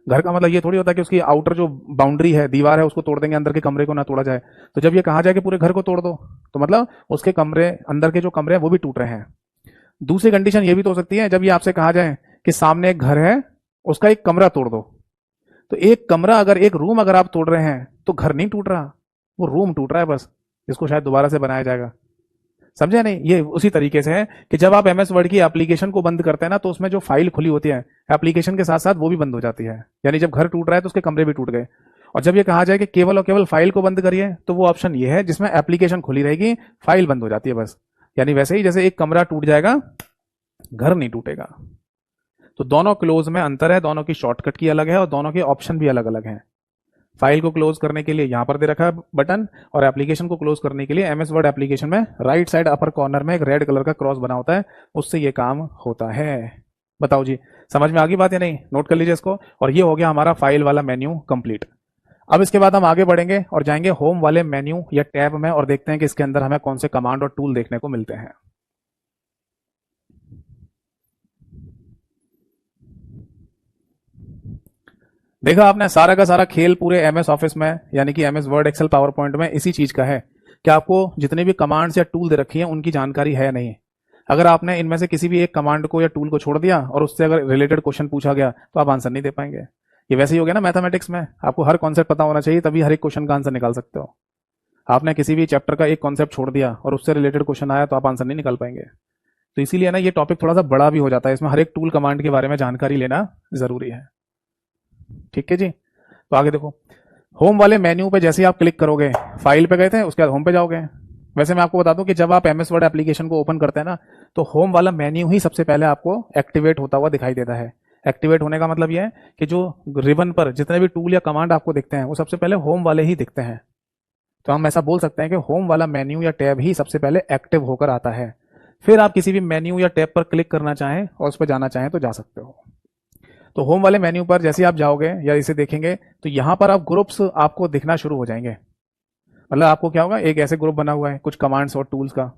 घर का मतलब ये थोड़ी होता है कि उसकी आउटर जो बाउंड्री है, दीवार है, उसको तोड़ देंगे, अंदर के कमरे को ना तोड़ा जाए। तो जब ये कहा जाए कि पूरे घर को तोड़ दो, तो मतलब उसके कमरे, अंदर के जो कमरे हैं वो भी टूट रहे हैं। दूसरी कंडीशन ये भी तो हो सकती है, जब ये आपसे कहा जाए कि सामने एक घर है, उसका एक कमरा तोड़ दो। तो एक कमरा अगर, एक रूम अगर आप तोड़ रहे हैं, तो घर नहीं टूट रहा, वो रूम टूट रहा है बस, जिसको शायद दोबारा से बनाया जाएगा। समझे नहीं? ये उसी तरीके से है कि जब आप एमएस वर्ड की एप्लीकेशन को बंद करते हैं ना, तो उसमें जो फाइल खुली होती है एप्लीकेशन के साथ साथ, वो भी बंद हो जाती है। यानी जब घर टूट रहा है तो उसके कमरे भी टूट गए। और जब ये कहा जाए कि केवल और केवल फाइल को बंद करिए, तो वो ऑप्शन ये है जिसमें एप्लीकेशन खुली रहेगी, फाइल बंद हो जाती है बस। यानी वैसे ही जैसे एक कमरा टूट जाएगा, घर नहीं टूटेगा। तो दोनों क्लोज में अंतर है, दोनों की शॉर्टकट की अलग है और दोनों के ऑप्शन भी अलग अलग हैं। फाइल को क्लोज करने के लिए यहां पर दे रखा है बटन, और एप्लीकेशन को क्लोज करने के लिए एमएस वर्ड एप्लीकेशन में राइट साइड अपर कॉर्नर में एक रेड कलर का क्रॉस बना होता है, उससे ये काम होता है। बताओ जी, समझ में आ गई बात या नहीं? नोट कर लीजिए इसको। और ये हो गया हमारा फाइल वाला मेन्यू कंप्लीट। अब इसके बाद हम आगे बढ़ेंगे और जाएंगे होम वाले मेन्यू या टैब में, और देखते हैं कि इसके अंदर हमें कौन से कमांड और टूल देखने को मिलते हैं। देखा आपने, सारा का सारा खेल पूरे एमएस ऑफिस में, यानी कि MS Word, Excel, PowerPoint में इसी चीज का है कि आपको जितने भी कमांड्स या टूल दे रखी हैं उनकी जानकारी है नहीं। अगर आपने इनमें से किसी भी एक कमांड को या टूल को छोड़ दिया और उससे अगर रिलेटेड क्वेश्चन पूछा गया, तो आप आंसर नहीं दे पाएंगे। ये वैसे ही हो गया ना मैथमेटिक्स में, आपको हर कॉन्सेप्ट पता होना चाहिए, तभी हर एक क्वेश्चन का आंसर निकाल सकते हो। आपने किसी भी चैप्टर का एक कॉन्सेप्ट छोड़ दिया और उससे रिलेटेड क्वेश्चन आया, तो आप आंसर नहीं निकाल पाएंगे। तो इसीलिए ना ये टॉपिक थोड़ा सा बड़ा भी हो जाता है, इसमें हर एक टूल कमांड के बारे में जानकारी लेना जरूरी है। ठीक है जी। तो आगे देखो, होम वाले मेन्यू पे जैसे ही आप क्लिक करोगे, फाइल पे गए थे, उसके बाद होम पे जाओगे। वैसे मैं आपको बता दूं कि जब आप एमएस वर्ड एप्लीकेशन को ओपन करते हैं ना, तो होम वाला मेन्यू ही सबसे पहले आपको एक्टिवेट होता हुआ दिखाई देता है। एक्टिवेट होने का मतलब यह है कि जो रिबन पर जितने भी टूल या कमांड आपको दिखते हैं, वो सबसे पहले होम वाले ही दिखते हैं। तो हम ऐसा बोल सकते हैं कि होम वाला मेन्यू या टैब ही सबसे पहले एक्टिव होकर आता है। फिर आप किसी भी मेन्यू या टैब पर क्लिक करना चाहें और उस पर जाना चाहें तो जा सकते हो। तो होम वाले मेन्यू पर जैसे आप जाओगे या इसे देखेंगे, तो यहां पर आप ग्रुप्स आपको दिखना शुरू हो जाएंगे। मतलब आपको क्या होगा, एक ऐसे ग्रुप बना हुआ है कुछ कमांड्स और टूल्स का,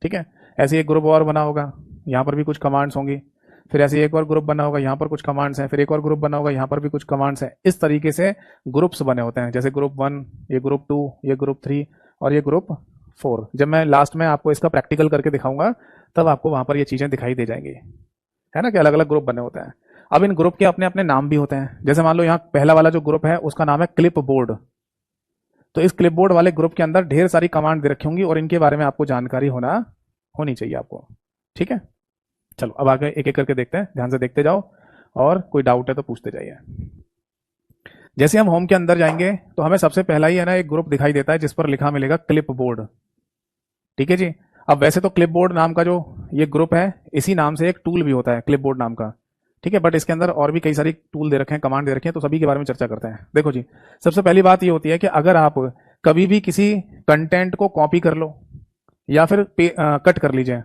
ठीक है। ऐसे एक ग्रुप और बना होगा, यहां पर भी कुछ कमांड्स होंगी। फिर ऐसे एक और ग्रुप बना होगा, यहां पर कुछ कमांड्स हैं। फिर एक और ग्रुप बना होगा, यहां पर भी कुछ कमांड्स हैं। इस तरीके से ग्रुप्स बने होते हैं, जैसे ग्रुप 1, ये ग्रुप 2, ये ग्रुप 3 और ये ग्रुप 4। जब मैं लास्ट में आपको इसका प्रैक्टिकल करके दिखाऊंगा, तब आपको वहां पर ये चीजें दिखाई दे जाएंगी, है ना, कि अलग अलग ग्रुप बने होते हैं। अब इन ग्रुप के अपने अपने नाम भी होते हैं। जैसे मान लो यहाँ पहला वाला जो ग्रुप है उसका नाम है क्लिप बोर्ड। तो इस क्लिप बोर्ड वाले ग्रुप के अंदर ढेर सारी कमांड दे रखी होंगी और इनके बारे में आपको जानकारी होनी चाहिए आपको। ठीक है, चलो अब आगे एक एक करके देखते हैं, ध्यान से देखते जाओ और कोई डाउट है तो पूछते जाइए। जैसे हम होम के अंदर जाएंगे तो हमें सबसे पहला ही है ना एक ग्रुप दिखाई देता है जिस पर लिखा मिलेगा क्लिप बोर्ड। ठीक है जी। अब वैसे तो क्लिप बोर्ड नाम का जो ये ग्रुप है, इसी नाम से एक टूल भी होता है क्लिप बोर्ड नाम का, ठीक है। बट इसके अंदर और भी कई सारी टूल दे रखे हैं, कमांड दे रखे हैं, तो सभी के बारे में चर्चा करते हैं। देखो जी, सबसे पहली बात ये होती है कि अगर आप कभी भी किसी कंटेंट को कॉपी कर लो या फिर कट कर लीजिए।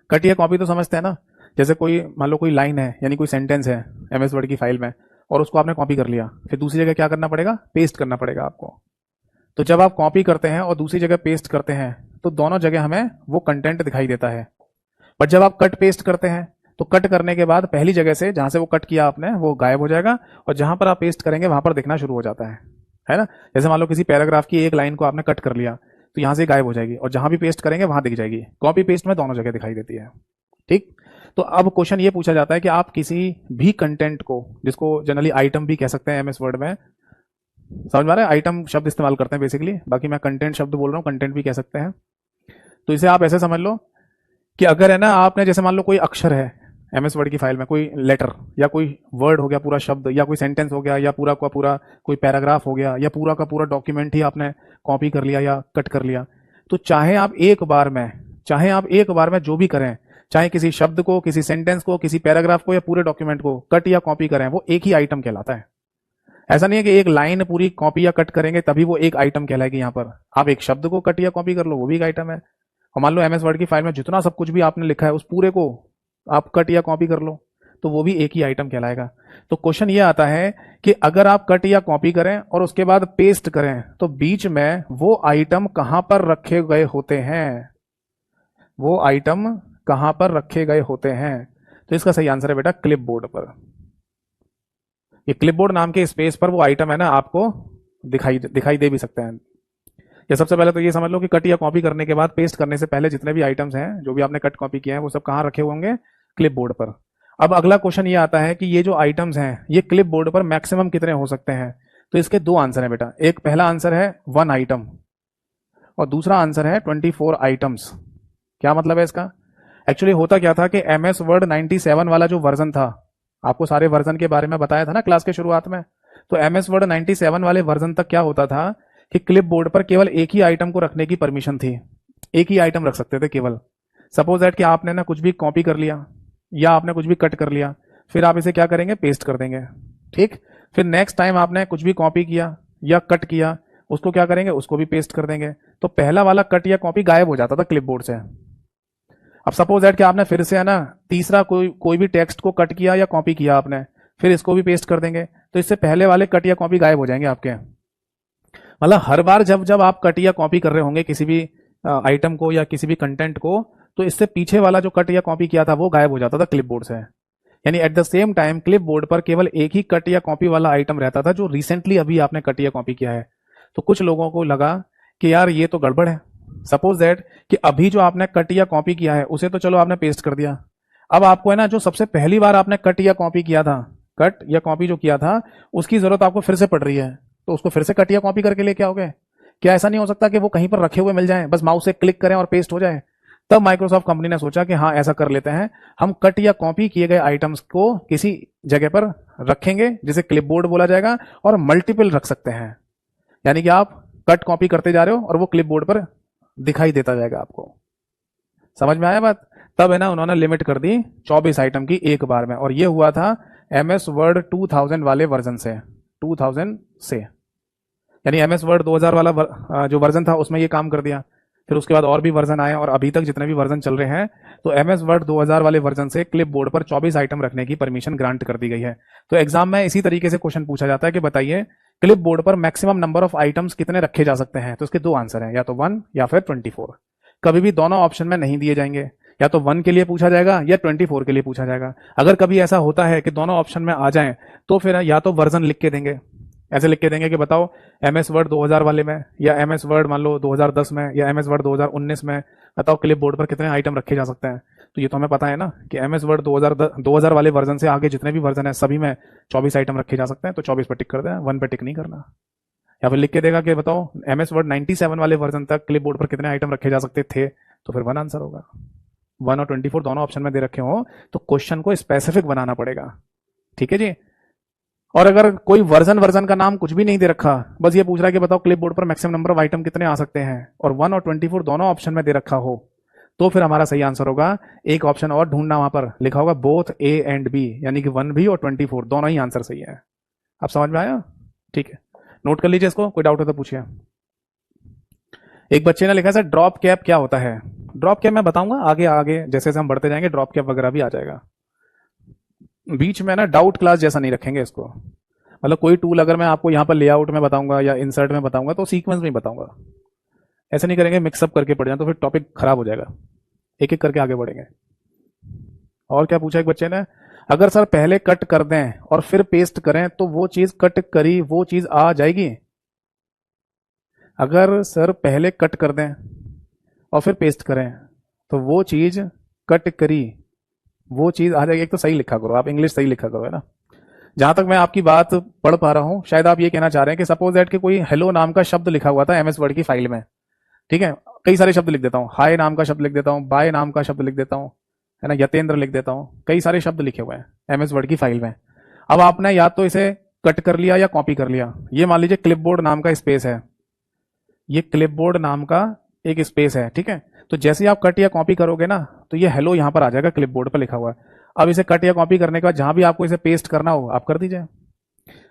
कट या कॉपी तो समझते हैं ना। जैसे कोई मान लो कोई लाइन है, यानी कोई सेंटेंस है एमएस वर्ड की फाइल में, और उसको आपने कॉपी कर लिया, फिर दूसरी जगह क्या करना पड़ेगा, पेस्ट करना पड़ेगा आपको। तो जब आप कॉपी करते हैं और दूसरी जगह पेस्ट करते हैं, तो दोनों जगह हमें वो कंटेंट दिखाई देता है। बट जब आप कट पेस्ट करते हैं, तो कट करने के बाद पहली जगह से जहां से वो कट किया आपने, वो गायब हो जाएगा, और जहां पर आप पेस्ट करेंगे वहां पर दिखना शुरू हो जाता है ना। जैसे मान लो किसी पैराग्राफ की एक लाइन को आपने कट कर लिया, तो यहां से गायब हो जाएगी, और जहां भी पेस्ट करेंगे वहां दिख जाएगी। कॉपी पेस्ट में दोनों जगह दिखाई देती है। ठीक। तो अब क्वेश्चन ये पूछा जाता है कि आप किसी भी कंटेंट को, जिसको जनरली आइटम भी कह सकते हैं एमएस वर्ड में, समझ में आ रहा है, आइटम शब्द इस्तेमाल करते हैं बेसिकली, बाकी मैं कंटेंट शब्द बोल रहा हूँ, कंटेंट भी कह सकते हैं। तो इसे आप ऐसे समझ लो कि अगर है ना, आपने जैसे मान लो कोई अक्षर है एमएस वर्ड की फाइल में, कोई लेटर या कोई वर्ड हो गया, पूरा शब्द, या कोई सेंटेंस हो गया, या पूरा का पूरा कोई पैराग्राफ हो गया, या पूरा का पूरा डॉक्यूमेंट ही आपने कॉपी कर लिया या कट कर लिया, तो चाहे आप एक बार में जो भी करें, चाहे किसी शब्द को, किसी सेंटेंस को, किसी पैराग्राफ को या पूरे डॉक्यूमेंट को कट या कॉपी करें, वो एक ही आइटम कहलाता है। ऐसा नहीं है कि एक लाइन पूरी कॉपी या कट करेंगे तभी वो एक आइटम कहलाएगी। यहाँ पर आप एक शब्द को कट या कॉपी कर लो, वो भी एक आइटम है। और मान लो एमएस वर्ड की फाइल में जितना सब कुछ भी आपने लिखा है, उस पूरे को आप कट या कॉपी कर लो, तो वो भी एक ही आइटम कहलाएगा। तो क्वेश्चन ये आता है कि अगर आप कट या कॉपी करें और उसके बाद पेस्ट करें तो बीच में वो आइटम कहां पर रखे गए होते हैं, वो आइटम कहां पर रखे गए होते हैं। तो इसका सही आंसर है बेटा क्लिपबोर्ड पर। ये क्लिपबोर्ड नाम के स्पेस पर वो आइटम है ना, आपको दिखाई दे भी सकते हैं। या सबसे पहले तो ये समझ लो कि कट या कॉपी करने के बाद पेस्ट करने से पहले जितने भी आइटम्स हैं जो भी आपने कट कॉपी किए हैं वो सब कहां रखे होंगे, क्लिपबोर्ड पर। अब अगला क्वेश्चन ये आता है कि ये जो आइटम्स हैं ये क्लिपबोर्ड पर मैक्सिमम कितने हो सकते हैं। तो इसके दो आंसर हैं बेटा, एक पहला आंसर है 1 आइटम और दूसरा आंसर है 24 आइटम्स। क्या मतलब है इसका? एक्चुअली होता क्या था कि MS वर्ड 97 वाला जो वर्जन था, आपको सारे वर्जन के बारे में बताया था ना क्लास के शुरुआत में, तो MS वर्ड 97 वाले वर्जन तक क्या होता था कि क्लिप बोर्ड पर केवल एक ही आइटम को रखने की परमिशन थी, एक ही आइटम रख सकते थे केवल। सपोज दैट कि आपने ना कुछ भी कॉपी कर लिया या आपने कुछ भी कट कर लिया, फिर आप इसे क्या करेंगे, पेस्ट कर देंगे, ठीक। फिर नेक्स्ट टाइम आपने कुछ भी कॉपी किया या कट किया, उसको क्या करेंगे, उसको भी पेस्ट कर देंगे। तो पहला वाला कट या कॉपी गायब हो जाता था क्लिपबोर्ड से। अब सपोज दैट कि आपने फिर से है ना तीसरा कोई भी टेक्स्ट को कट किया या कॉपी किया आपने, फिर इसको भी पेस्ट कर देंगे, तो इससे पहले वाले कट या कॉपी गायब हो जाएंगे आपके। मतलब हर बार जब जब आप कट या कॉपी कर रहे होंगे किसी भी आइटम को या किसी भी कंटेंट को, तो इससे पीछे वाला जो कट या कॉपी किया था वो गायब हो जाता था क्लिपबोर्ड से। यानी at the same time clipboard पर केवल एक ही कट या कॉपी वाला आइटम रहता था जो रिसेंटली अभी आपने कट या कॉपी किया है। तो कुछ लोगों को लगा कि यार ये तो गड़बड़ है। सपोज दैट कि अभी जो आपने कट या कॉपी किया है उसे तो चलो आपने पेस्ट कर दिया, अब आपको है ना जो सबसे पहली बार आपने कट या कॉपी किया था, कट या कॉपी जो किया था उसकी जरूरत आपको फिर से पड़ रही है, तो उसको फिर से कट या कॉपी करके लेके आओगे। क्या ऐसा नहीं हो सकता कि वो कहीं पर रखे हुए मिल जाए, बस माउस से क्लिक करें और पेस्ट हो जाए? तब माइक्रोसॉफ्ट कंपनी ने सोचा कि हाँ ऐसा कर लेते हैं, हम कट या कॉपी किए गए आइटम्स को किसी जगह पर रखेंगे जिसे क्लिपबोर्ड बोला जाएगा और मल्टीपल रख सकते हैं। यानी कि आप कट कॉपी करते जा रहे हो और वो क्लिपबोर्ड पर दिखाई देता जाएगा आपको। समझ में आया बात? तब है ना उन्होंने लिमिट कर दी 24 आइटम की एक बार में, और ये हुआ था MS वर्ड 2000 वाले वर्जन से, 2000 से। यानी MS वर्ड 2000 वाला जो वर्जन था उसमें ये काम कर दिया। फिर उसके बाद और भी वर्जन आए और अभी तक जितने भी वर्जन चल रहे हैं, तो MS वर्ड 2000 वाले वर्जन से क्लिप बोर्ड पर 24 आइटम रखने की परमिशन ग्रांट कर दी गई है। तो एग्जाम में इसी तरीके से क्वेश्चन पूछा जाता है कि बताइए क्लिप बोर्ड पर मैक्सिमम नंबर ऑफ आइटम्स कितने रखे जा सकते हैं। तो इसके दो आंसर हैं, या तो 1 या फिर 24। कभी भी दोनों ऑप्शन में नहीं दिए जाएंगे, या तो 1 के लिए पूछा जाएगा या 24 के लिए पूछा जाएगा। अगर कभी ऐसा होता है कि दोनों ऑप्शन में आ जाएं तो फिर या तो वर्जन लिख के देंगे, ऐसे लिख के देंगे कि बताओ MS वर्ड 2000 वाले में, या MS वर्ड मान लो 2010 में, या MS वर्ड 2019 में बताओ क्लिप बोर्ड पर कितने आइटम रखे जा सकते हैं। तो ये तो हमें पता है ना कि MS वर्ड 2000 वाले वर्जन से आगे जितने भी वर्जन है सभी में 24 आइटम रखे जा सकते हैं। तो 24 पे टिक कर दें, 1 पे टिक नहीं करना। या फिर लिख के देगा कि बताओ MS वर्ड 97 वाले वर्जन तक क्लिप बोर्ड पर कितने आइटम रखे जा सकते थे, तो फिर 1 आंसर होगा। 1 और 24 दोनों ऑप्शन में दे रखे हो तो क्वेश्चन को स्पेसिफिक बनाना पड़ेगा, ठीक है जी। और अगर कोई वर्जन का नाम कुछ भी नहीं दे रखा, बस ये पूछ रहा है कि बताओ क्लिपबोर्ड पर मैक्सिमम नंबर ऑफ आइटम कितने आ सकते हैं, और 1 और 24 दोनों ऑप्शन में दे रखा हो, तो फिर हमारा सही आंसर होगा एक ऑप्शन और ढूंढना, वहां पर लिखा होगा बोथ A एंड B, यानी कि 1 भी और 24 दोनों ही आंसर सही है। अब समझ में आया? ठीक है, नोट कर लीजिए इसको, कोई डाउट हो तो पूछिए। एक बच्चे ने लिखा है ड्रॉप कैप क्या होता है। ड्रॉप कैप मैं बताऊंगा आगे आगे, जैसे जैसे हम बढ़ते जाएंगे ड्रॉप कैप वगैरह भी आ जाएगा। बीच में ना डाउट क्लास जैसा नहीं रखेंगे इसको, मतलब कोई टूल अगर मैं आपको यहाँ पर लेआउट में बताऊंगा या इंसर्ट में बताऊंगा तो सीक्वेंस में बताऊंगा, ऐसे नहीं करेंगे मिक्सअप करके पढ़ जाए तो फिर टॉपिक खराब हो जाएगा। एक एक करके आगे बढ़ेंगे। और क्या पूछा एक बच्चे ने, अगर सर पहले कट कर दें और फिर पेस्ट करें तो वो चीज कट करी वो चीज आ जाएगी। अगर सर पहले कट कर दें और फिर पेस्ट करें तो वो चीज कट करी वो चीज आ जाएगी। एक तो सही लिखा करो आप, इंग्लिश सही लिखा करो, है ना। जहां तक मैं आपकी बात पढ़ पा रहा हूं, शायद आप ये कहना चाह रहे हैं कि सपोज दैट कि कोई हेलो नाम का शब्द लिखा हुआ था MS वर्ड की फाइल में, ठीक है। कई सारे शब्द लिख देता हूं, हाय नाम का शब्द लिख देता हूं, बाय नाम का शब्द लिख देता हूं, है ना, यतेंद्र लिख देता हूं, कई सारे शब्द लिखे हुए हैं MS वर्ड की फाइल में। अब आपने या तो इसे कट कर लिया या कॉपी कर लिया। ये मान लीजिए क्लिपबोर्ड नाम का स्पेस है, ये क्लिपबोर्ड नाम का एक स्पेस है, ठीक है। तो जैसे ही आप कट या कॉपी करोगे ना तो ये हेलो यहां पर आ जाएगा, क्लिपबोर्ड पर लिखा हुआ है। अब इसे कट या कॉपी करने के बाद जहां भी आपको इसे पेस्ट करना हो आप कर दीजिए।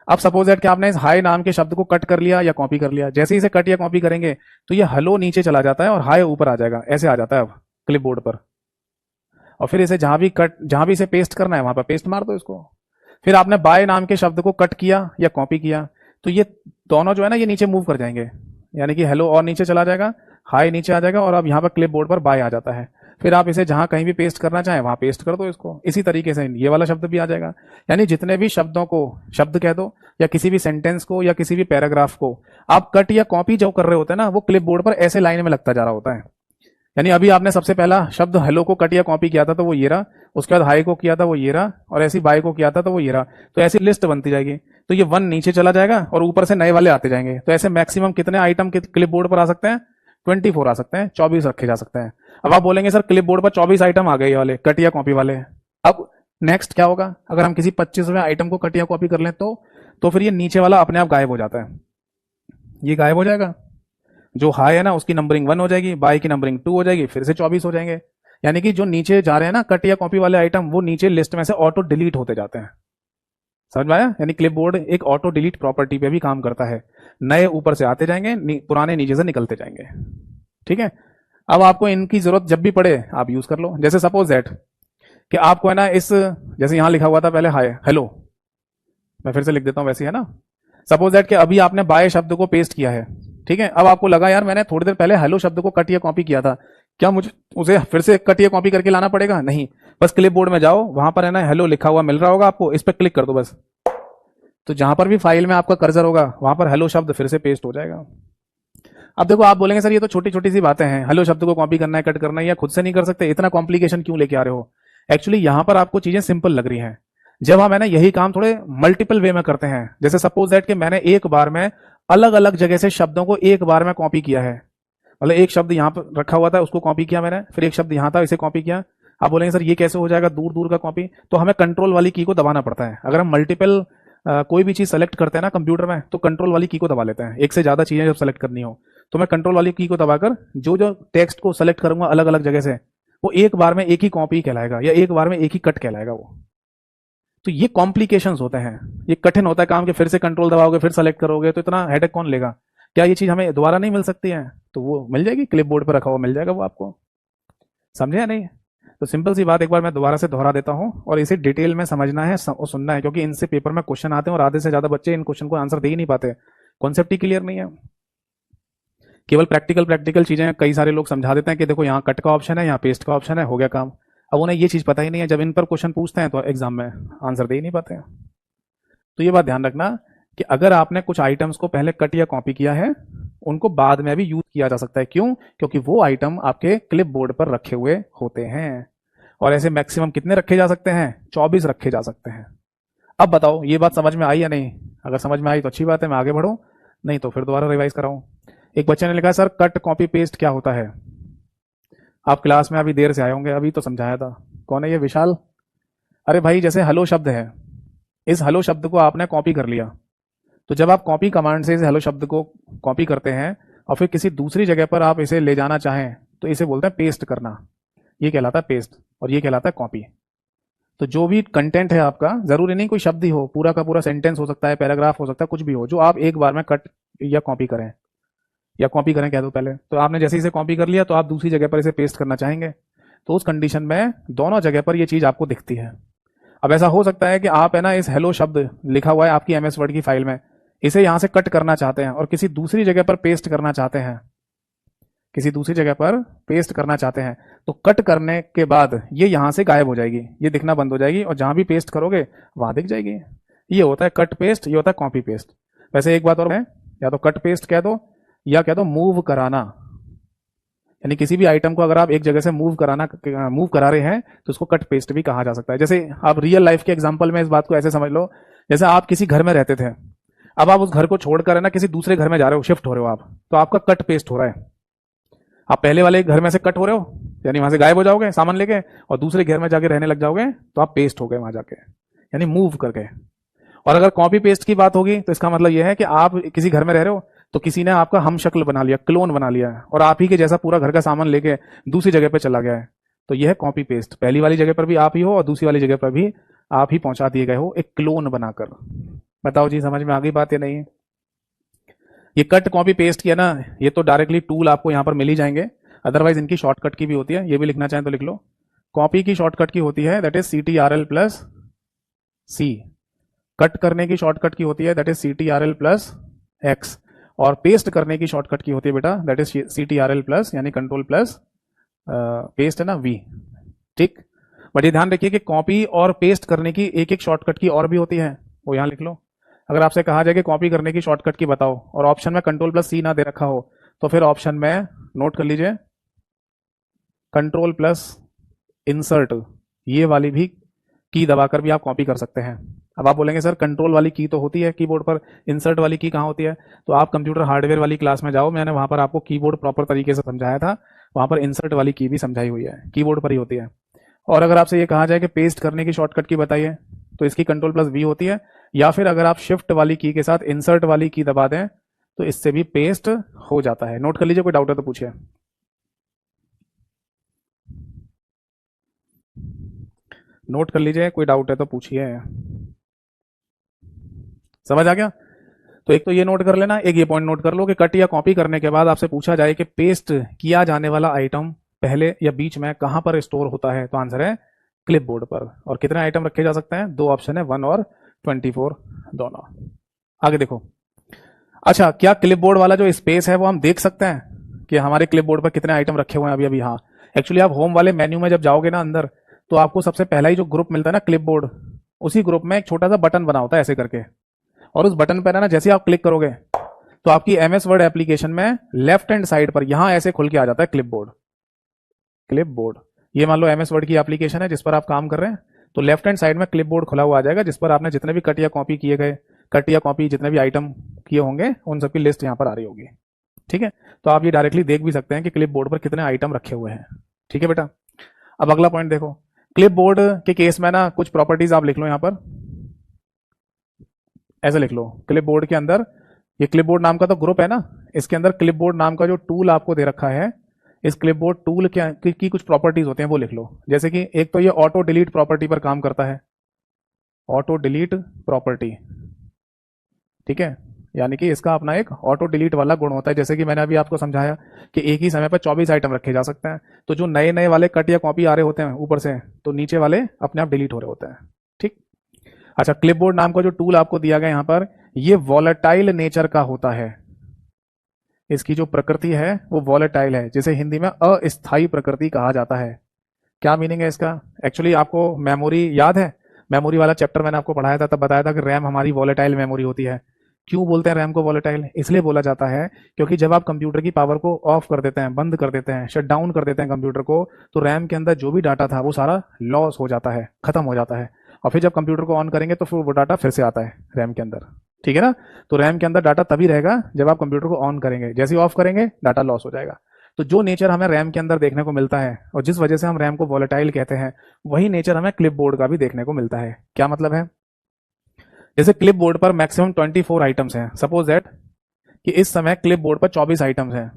अब सपोज दैट कि आपने इस हाय नाम के शब्द को कट कर लिया या कॉपी कर लिया, जैसे ही इसे कट या कॉपी करेंगे तो ये हेलो नीचे चला जाता है और हाय ऊपर आ जाएगा, ऐसे आ जाता है अब क्लिपबोर्ड पर। और फिर इसे जहां भी इसे पेस्ट करना है वहां पर पेस्ट मार दो इसको। फिर आपने बाय नाम के शब्द को कट किया या कॉपी किया, तो ये दोनों जो है ना ये नीचे मूव कर जाएंगे, यानी कि हेलो और नीचे चला जाएगा, हाई नीचे आ जाएगा, और अब यहाँ पर क्लिपबोर्ड पर बाय आ जाता है। फिर आप इसे जहां कहीं भी पेस्ट करना चाहें वहां पेस्ट कर दो इसको। इसी तरीके से ये वाला शब्द भी आ जाएगा। यानी जितने भी शब्दों को, शब्द कह दो या किसी भी सेंटेंस को या किसी भी पैराग्राफ को आप कट या कॉपी जो कर रहे होते हैं ना, वो क्लिपबोर्ड पर ऐसे लाइन में लगता जा रहा होता है। यानी अभी आपने सबसे पहला शब्द हेलो को कट या कॉपी किया था तो वो ये रहा, उसके बाद हाई को किया था वो ये रहा, और ऐसी बाय को किया था तो वो ये रहा। तो ऐसी लिस्ट बनती जाएगी। तो ये 1 नीचे चला जाएगा और ऊपर से नए वाले आते जाएंगे। तो ऐसे मैक्सिमम कितने आइटम क्लिपबोर्ड पर आ सकते हैं? 24 आ सकते हैं, 24 रखे जा सकते हैं। अब आप बोलेंगे सर क्लिपबोर्ड पर 24 आइटम आ गए ये वाले कट या कॉपी वाले। अब नेक्स्ट क्या होगा? अगर हम किसी 25वें आइटम को कट या कॉपी कर लें तो फिर ये नीचे वाला अपने आप गायब हो जाता है। ये गायब हो जाएगा। जो हाई है ना उसकी नंबरिंग 1 हो जाएगी, बाय की नंबरिंग 2 हो जाएगी, फिर से 24 हो जाएंगे। यानी कि जो नीचे जा रहे हैं ना कट या कॉपी वाले आइटम, वो नीचे लिस्ट में से ऑटो डिलीट होते जाते हैं। समझ में आया? यानी क्लिपबोर्ड एक ऑटो डिलीट प्रॉपर्टी पे भी काम करता है। नए ऊपर से आते जाएंगे, पुराने नीचे से निकलते जाएंगे। ठीक है। अब आपको इनकी जरूरत जब भी पड़े आप यूज कर लो। जैसे सपोज दैट कि आपको है ना जैसे यहां लिखा हुआ था पहले हाय हेलो, मैं फिर से लिख देता हूं वैसे, है ना। सपोज दैट कि अभी आपने बाय शब्द को पेस्ट किया है, ठीक है। अब आपको लगा यार मैंने थोड़ी देर पहले हेलो शब्द को कट या कॉपी किया था, क्या मुझे उसे फिर से कट या कॉपी करके लाना पड़ेगा? नहीं, बस क्लिपबोर्ड में जाओ, वहां पर है ना हेलो लिखा हुआ मिल रहा होगा आपको, इस पर क्लिक कर दो बस। तो जहां पर भी फाइल में आपका कर्सर होगा वहां पर हेलो शब्द फिर से पेस्ट हो जाएगा। अब देखो आप बोलेंगे सर ये तो छोटी छोटी सी बातें हैं, हेलो शब्द को कॉपी करना है, कट करना है, या खुद से नहीं कर सकते, इतना कॉम्प्लिकेशन क्यों लेके आ रहे हो? एक्चुअली यहां पर आपको चीजें सिंपल लग रही हैं। जब हम है ना यही काम थोड़े मल्टीपल वे में करते हैं, जैसे सपोज दैट कि मैंने एक बार में अलग अलग जगह से शब्दों को एक बार में कॉपी किया है, मतलब एक शब्द यहां पर रखा हुआ था उसको कॉपी किया मैंने, फिर एक शब्द यहां था इसे कॉपी किया। आप बोलेंगे सर ये कैसे हो जाएगा दूर दूर का कॉपी? तो हमें कंट्रोल वाली की को दबाना पड़ता है। अगर हम मल्टीपल कोई भी चीज सेलेक्ट करते हैं ना कंप्यूटर में, तो कंट्रोल वाली की को दबा लेते हैं। एक से ज्यादा चीजें जब सेलेक्ट करनी हो तो मैं कंट्रोल वाली की को दबाकर जो जो टेक्स्ट को सेलेक्ट करूंगा अलग अलग जगह से, वो एक बार में एक ही कॉपी कहलाएगा या एक बार में एक ही कट कहलाएगा वो। तो ये कॉम्प्लिकेशंस होते हैं, ये कठिन होता है काम कि फिर से कंट्रोल दबाओगे फिर सेलेक्ट करोगे, तो इतना हेडेक कौन लेगा? क्या ये चीज हमें दोबारा नहीं मिल सकती है? तो वो मिल जाएगी, क्लिपबोर्ड पर रखा हुआ मिल जाएगा वो आपको। समझे या नहीं? तो सिंपल सी बात एक बार मैं दोबारा से दोहरा देता हूं, और इसे डिटेल में समझना है और सुनना है, क्योंकि इनसे पेपर में क्वेश्चन आते हैं और आधे से ज्यादा बच्चे इन क्वेश्चन को आंसर दे ही नहीं पाते। कॉन्सेप्ट ही क्लियर नहीं है, केवल प्रैक्टिकल चीजें कई सारे लोग समझा देते हैं कि देखो यहाँ कट का ऑप्शन है, यहाँ पेस्ट का ऑप्शन है, हो गया काम। अब उन्हें ये चीज पता ही नहीं है, जब इन पर क्वेश्चन पूछते हैं तो एग्जाम में आंसर दे ही नहीं पाते हैं। तो ये बात ध्यान रखना कि अगर आपने कुछ आइटम्स को पहले कट या कॉपी किया है, उनको बाद में भी यूज किया जा सकता है। क्यों? क्योंकि वो आइटम आपके क्लिपबोर्ड पर रखे हुए होते हैं। और ऐसे मैक्सिमम कितने रखे जा सकते हैं? 24 रखे जा सकते हैं। अब बताओ ये बात समझ में आई या नहीं? अगर समझ में आई तो अच्छी बात है, मैं आगे बढ़ूं, नहीं तो फिर दोबारा रिवाइज कराऊं। एक बच्चे ने लिखा सर कट कॉपी पेस्ट क्या होता है? आप क्लास में अभी देर से आए होंगे, अभी तो समझाया था। कौन है ये? विशाल। अरे भाई जैसे हेलो शब्द है, इस हेलो शब्द को आपने कॉपी कर लिया, तो जब आप कॉपी कमांड से इस हेलो शब्द को कॉपी करते हैं और फिर किसी दूसरी जगह पर आप इसे ले जाना चाहें तो इसे बोलते हैं पेस्ट करना। ये कहलाता है पेस्ट और ये कहलाता है कॉपी। तो जो भी कंटेंट है आपका, जरूरी नहीं कोई शब्द ही हो, पूरा का पूरा सेंटेंस हो सकता है, पैराग्राफ हो सकता है, कुछ भी हो, जो आप एक बार में कट या कॉपी करें, या कॉपी करें कह दो पहले, तो आपने जैसे इसे कॉपी कर लिया तो आप दूसरी जगह पर इसे पेस्ट करना चाहेंगे, तो उस कंडीशन में दोनों जगह पर ये चीज आपको दिखती है। अब ऐसा हो सकता है कि आप है ना इस हेलो शब्द लिखा हुआ है आपकी एमएस वर्ड की फाइल में, इसे यहां से कट करना चाहते हैं और किसी दूसरी जगह पर पेस्ट करना चाहते हैं, किसी दूसरी जगह पर पेस्ट करना चाहते हैं, तो कट करने के बाद ये यहां से गायब हो जाएगी, ये दिखना बंद हो जाएगी, और जहां भी पेस्ट करोगे वहां दिख जाएगी। ये होता है कट पेस्ट, ये होता है कॉपी पेस्ट। वैसे एक बात और है, या तो कट पेस्ट कह दो या कह दो मूव कराना। यानी किसी भी आइटम को अगर आप एक जगह से मूव करा रहे हैं तो उसको कट पेस्ट भी कहा जा सकता है। जैसे आप रियल लाइफ के एग्जांपल में इस बात को ऐसे समझ लो, जैसे आप किसी घर में रहते थे, अब आप उस घर को छोड़कर है ना किसी दूसरे घर में जा रहे हो, शिफ्ट हो रहे हो आप, तो आपका कट पेस्ट हो रहा है। आप पहले वाले घर में से कट हो रहे हो, यानी वहां से गायब हो जाओगे सामान लेके, और दूसरे घर में जाके रहने लग जाओगे, तो आप पेस्ट हो गए वहां जाके, यानी मूव करके। और अगर कॉपी पेस्ट की बात होगी तो इसका मतलब यह है कि आप किसी घर में रह रहे हो तो किसी ने आपका हम शक्ल बना लिया, क्लोन बना लिया है, और आप ही के जैसा पूरा घर का सामान लेके दूसरी जगह पे चला गया है, तो यह है कॉपी पेस्ट। पहली वाली जगह पर भी आप ही हो और दूसरी वाली जगह पर भी आप ही पहुंचा दिए गए हो, एक क्लोन बनाकर। बताओ जी समझ में आ गई बात या नहीं? ये कट कॉपी पेस्ट किया ना, ये तो डायरेक्टली टूल आपको यहां पर मिल ही जाएंगे, अदरवाइज इनकी शॉर्टकट की भी होती है, ये भी लिखना चाहें तो लिख लो। कॉपी की शॉर्टकट की होती है that is CTRL plus C। Cut करने की शॉर्टकट की होती है that is CTRL plus X। और पेस्ट करने की शॉर्टकट की होती है बेटा दैट इज CTRL प्लस यानी कंट्रोल प्लस पेस्ट है ना V। ठीक, बट ये ध्यान रखिए कि कॉपी और पेस्ट करने की एक एक शॉर्टकट की और भी होती है, वो यहां लिख लो। अगर आपसे कहा जाए कि कॉपी करने की शॉर्टकट की बताओ और ऑप्शन में कंट्रोल प्लस C ना दे रखा हो तो फिर ऑप्शन में नोट कर लीजिए कंट्रोल प्लस इंसर्ट, ये वाली भी की दबाकर भी आप कॉपी कर सकते हैं। अब आप बोलेंगे सर कंट्रोल वाली की तो होती है कीबोर्ड पर, इंसर्ट वाली की कहाँ होती है? तो आप कंप्यूटर हार्डवेयर वाली क्लास में जाओ, मैंने वहां पर आपको कीबोर्ड प्रॉपर तरीके से समझाया था, वहां पर इंसर्ट वाली की भी समझाई हुई है, कीबोर्ड पर ही होती है। और अगर आपसे ये कहा जाए कि पेस्ट करने की शॉर्टकट की बताइए तो इसकी कंट्रोल प्लस V होती है, या फिर अगर आप शिफ्ट वाली की के साथ इंसर्ट वाली की दबा दें तो इससे भी पेस्ट हो जाता है। नोट कर लीजिए, कोई डाउट है तो पूछिए। नोट कर लीजिए, कोई डाउट है तो पूछिए। समझ आ गया? तो एक तो ये नोट कर लेना, एक ये पॉइंट नोट कर लो कि कट या कॉपी करने के बाद आपसे पूछा जाए कि पेस्ट किया जाने वाला आइटम पहले या बीच में कहां पर स्टोर होता है, तो आंसर है क्लिपबोर्ड पर। और कितने आइटम रखे जा सकते हैं? दो ऑप्शन है, 1 और 24 दोनों। आगे देखो। अच्छा, क्या क्लिपबोर्ड वाला जो स्पेस है वो हम देख सकते हैं कि हमारे क्लिपबोर्ड पर कितने आइटम रखे हुए हैं अभी अभी? हाँ, एक्चुअली आप होम वाले मेन्यू में जब जाओगे ना अंदर, तो आपको सबसे पहला ही जो ग्रुप मिलता है ना क्लिपबोर्ड, उसी ग्रुप में एक छोटा सा बटन बना होता है ऐसे करके, और उस बटन पर ना जैसे आप क्लिक करोगे तो आपकी MS वर्ड एप्लीकेशन में लेफ्ट हैंड साइड पर यहां ऐसे खुल के आ जाता है क्लिपबोर्ड। क्लिपबोर्ड, ये मान लो MS वर्ड की एप्लीकेशन है जिस पर आप काम कर रहे हैं, तो लेफ्ट हैंड साइड में क्लिपबोर्ड खुला हुआ आ जाएगा जिस पर आपने जितने भी कट या कॉपी किए गए, कट या कॉपी जितने भी आइटम किए होंगे उन सबकी लिस्ट यहां पर आ रही होगी। ठीक है, तो आप ये डायरेक्टली देख भी सकते हैं कि क्लिपबोर्ड पर कितने आइटम रखे हुए हैं। ठीक है बेटा, अब अगला पॉइंट देखो। क्लिपबोर्ड के केस में ना कुछ प्रॉपर्टीज आप लिख लो यहां पर, ऐसे लिख लो। क्लिपबोर्ड के अंदर, ये क्लिपबोर्ड नाम का तो ग्रुप है ना, इसके अंदर क्लिपबोर्ड नाम का जो टूल आपको दे रखा है, इस क्लिपबोर्ड टूल की कुछ प्रॉपर्टीज होते हैं वो लिख लो। जैसे कि एक तो ये ऑटो डिलीट प्रॉपर्टी पर काम करता है, ऑटो डिलीट प्रॉपर्टी। ठीक है, यानी कि इसका अपना एक ऑटो डिलीट वाला गुण होता है। जैसे कि मैंने अभी आपको समझाया कि एक ही समय पर 24 आइटम रखे जा सकते हैं, तो जो नए नए वाले कट या कॉपी आ रहे होते हैं ऊपर से, तो नीचे वाले अपने आप डिलीट हो रहे होते हैं। ठीक, अच्छा, क्लिपबोर्ड नाम का जो टूल आपको दिया गया यहां पर, ये वॉलेटाइल नेचर का होता है। इसकी जो प्रकृति है वो वॉलेटाइल है, जिसे हिंदी में अस्थायी प्रकृति कहा जाता है। क्या मीनिंग है इसका? एक्चुअली आपको मेमोरी याद है? मेमोरी वाला चैप्टर मैंने आपको पढ़ाया था, तब बताया था कि रैम हमारी वॉलेटाइल मेमोरी होती है। क्यों बोलते हैं रैम को वॉलेटाइल? इसलिए बोला जाता है क्योंकि जब आप कंप्यूटर की पावर को ऑफ कर देते हैं, बंद कर देते हैं, शट डाउन कर देते हैं कंप्यूटर को, तो रैम के अंदर जो भी डाटा था वो सारा लॉस हो जाता है, खत्म हो जाता है। और फिर जब कंप्यूटर को ऑन करेंगे तो फिर वो डाटा फिर से आता है रैम के अंदर। ठीक है ना? तो रैम के अंदर डाटा तभी रहेगा जब आप कंप्यूटर को ऑन करेंगे, जैसे ही ऑफ करेंगे डाटा लॉस हो जाएगा। तो जो नेचर हमें रैम के अंदर देखने को मिलता है और जिस वजह से हम रैम को वॉलेटाइल कहते हैं, वही नेचर हमें क्लिपबोर्ड का भी देखने को मिलता है। क्या मतलब है? जैसे क्लिपबोर्ड पर मैक्सिमम 24 आइटम्स हैं, सपोज दैट कि इस समय क्लिपबोर्ड पर 24 आइटम्स हैं।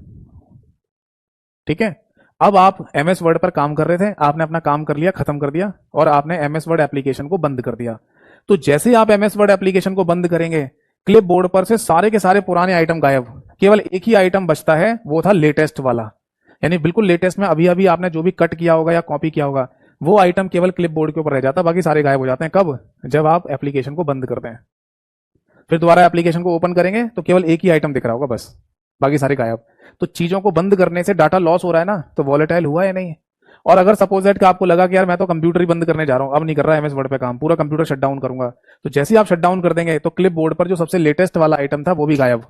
ठीक है, अब आप MS वर्ड पर काम कर रहे थे, आपने अपना काम कर लिया, खत्म कर दिया, और आपने MS वर्ड एप्लीकेशन को बंद कर दिया। तो जैसे ही आप MS वर्ड एप्लीकेशन को बंद करेंगे, क्लिपबोर्ड पर से सारे के सारे पुराने आइटम गायब, केवल एक ही आइटम बचता है, वो था लेटेस्ट वाला। यानी बिल्कुल लेटेस्ट में अभी अभी आपने जो भी कट किया होगा या कॉपी किया होगा, वो आइटम केवल क्लिपबोर्ड के ऊपर रह जाता, बाकी सारे गायब हो जाते हैं। कब? जब आप एप्लीकेशन को बंद करते हैं। फिर दोबारा एप्लीकेशन को ओपन करेंगे तो केवल एक ही आइटम दिख रहा होगा बस, बाकी सारे गायब। तो चीजों को बंद करने से डाटा लॉस हो रहा है ना, तो वॉलेटाइल हुआ या नहीं? और अगर सपोज दैट कि आपको लगा कि यार मैं तो कंप्यूटर ही बंद करने जा रहा हूं, अब नहीं कर रहा MS वर्ड पे काम, पूरा कंप्यूटर शट डाउन करूंगा, तो जैसे ही आप शट डाउन कर देंगे तो क्लिप बोर्ड पर जो सबसे लेटेस्ट वाला आइटम था वो भी गायब।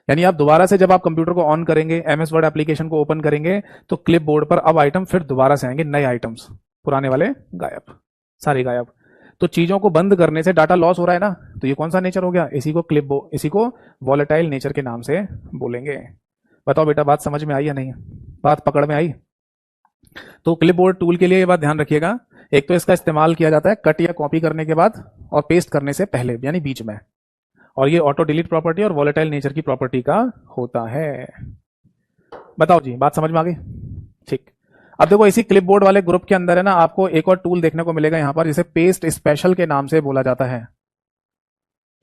यानी आप दोबारा से जब आप कंप्यूटर को ऑन करेंगे, MS वर्ड एप्लीकेशन को ओपन करेंगे, तो क्लिप बोर्ड पर अब आइटम फिर दोबारा से आएंगे, नए आइटम्स, पुराने वाले गायब, सारे गायब। तो चीजों को बंद करने से डाटा लॉस हो रहा है ना, तो ये कौन सा नेचर हो गया? इसी को वॉलेटाइल नेचर के नाम से बोलेंगे। बताओ बेटा, बात समझ में आई या नहीं? बात पकड़ में आई? तो क्लिपबोर्ड टूल के लिए ये बात ध्यान रखिएगा, एक तो इसका इस्तेमाल किया जाता है कट या कॉपी करने के बाद और पेस्ट करने से पहले, यानी बीच में, और ये ऑटो डिलीट प्रॉपर्टी और वॉलेटाइल नेचर की प्रॉपर्टी का होता है। बताओ जी, बात समझ में आ गई? ठीक, अब देखो इसी क्लिपबोर्ड वाले ग्रुप के अंदर है ना, आपको एक और टूल देखने को मिलेगा यहां पर, जिसे पेस्ट स्पेशल के नाम से बोला जाता है।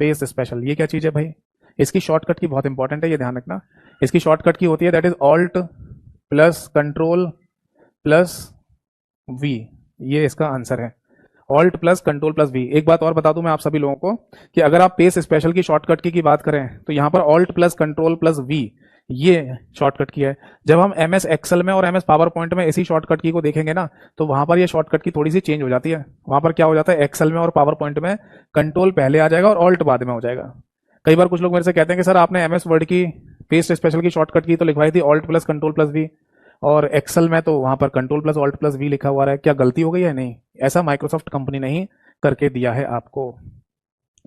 पेस्ट स्पेशल, ये क्या चीज है भाई? इसकी शॉर्टकट की बहुत इंपॉर्टेंट है, ये ध्यान रखना। इसकी शॉर्टकट की होती है that is alt plus control plus V, ये इसका आंसर है, alt plus control plus V. एक बात और बता दूं मैं आप सभी लोगों को कि अगर आप पेज स्पेशल की शॉर्टकट की बात करें तो यहां पर alt plus control plus V ये शॉर्टकट की है। जब हम एमएस एक्सेल में और एमएस पावर पॉइंट में इसी शॉर्टकट की को देखेंगे ना, तो वहां पर ये शॉर्टकट की थोड़ी सी चेंज हो जाती है। वहां पर क्या हो जाता है, एक्सेल में और पावर पॉइंट में कंट्रोल पहले आ जाएगा और ऑल्ट बाद में हो जाएगा। कई बार कुछ लोग मेरे से कहते हैं कि सर आपने एमएस वर्ड की पेस्ट स्पेशल की शॉर्टकट की तो लिखवाई थी alt plus control plus V, और एक्सेल में तो वहां पर control plus alt plus V लिखा हुआ है, क्या गलती हो गई है? नहीं, ऐसा माइक्रोसॉफ्ट कंपनी ने ही करके दिया है आपको,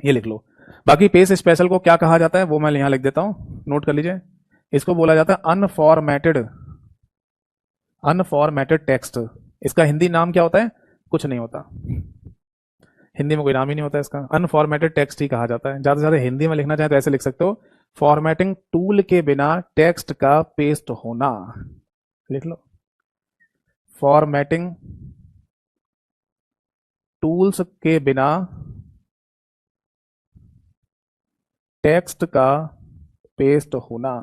ये लिख लो। बाकी पेज स्पेशल को क्या कहा जाता है वो मैं यहां लिख देता हूं, नोट कर लीजिए। इसको बोला जाता है अनफॉर्मेटेड टेक्स्ट। इसका हिंदी नाम क्या होता है? कुछ नहीं होता, हिंदी में कोई नाम ही नहीं होता इसका, अनफॉर्मेटेड टेक्स्ट ही कहा जाता है। ज्यादा से ज्यादा हिंदी में लिखना चाहे तो ऐसे लिख सकते हो, फॉर्मेटिंग टूल के बिना टेक्स्ट का पेस्ट होना, लिख लो। फॉर्मेटिंग टूल्स के बिना टेक्स्ट का पेस्ट होना।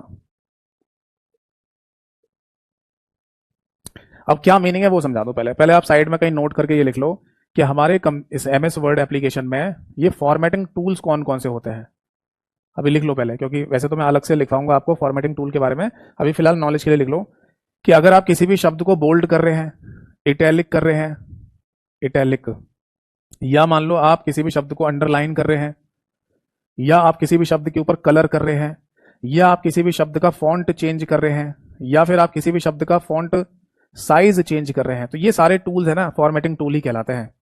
अब क्या मीनिंग है वो समझा दो। पहले आप साइड में कहीं नोट करके ये लिख लो कि हमारे इस एमएस वर्ड एप्लीकेशन में ये फॉर्मेटिंग टूल्स कौन कौन से होते हैं। अभी लिख लो पहले, क्योंकि वैसे तो मैं अलग से लिखवाऊंगा आपको फॉर्मेटिंग टूल के बारे में। अभी फिलहाल नॉलेज के लिए लिख लो कि अगर आप किसी भी शब्द को बोल्ड कर रहे हैं, इटैलिक कर रहे हैं, इटैलिक, या मान लो आप किसी भी शब्द को अंडरलाइन कर रहे हैं, या आप किसी भी शब्द के ऊपर कलर कर रहे हैं, या आप किसी भी शब्द का फॉन्ट चेंज कर रहे हैं, या फिर आप किसी भी शब्द का फॉन्ट साइज चेंज कर रहे हैं, तो ये सारे टूल्स है ना, फॉर्मेटिंग टूल ही कहलाते हैं।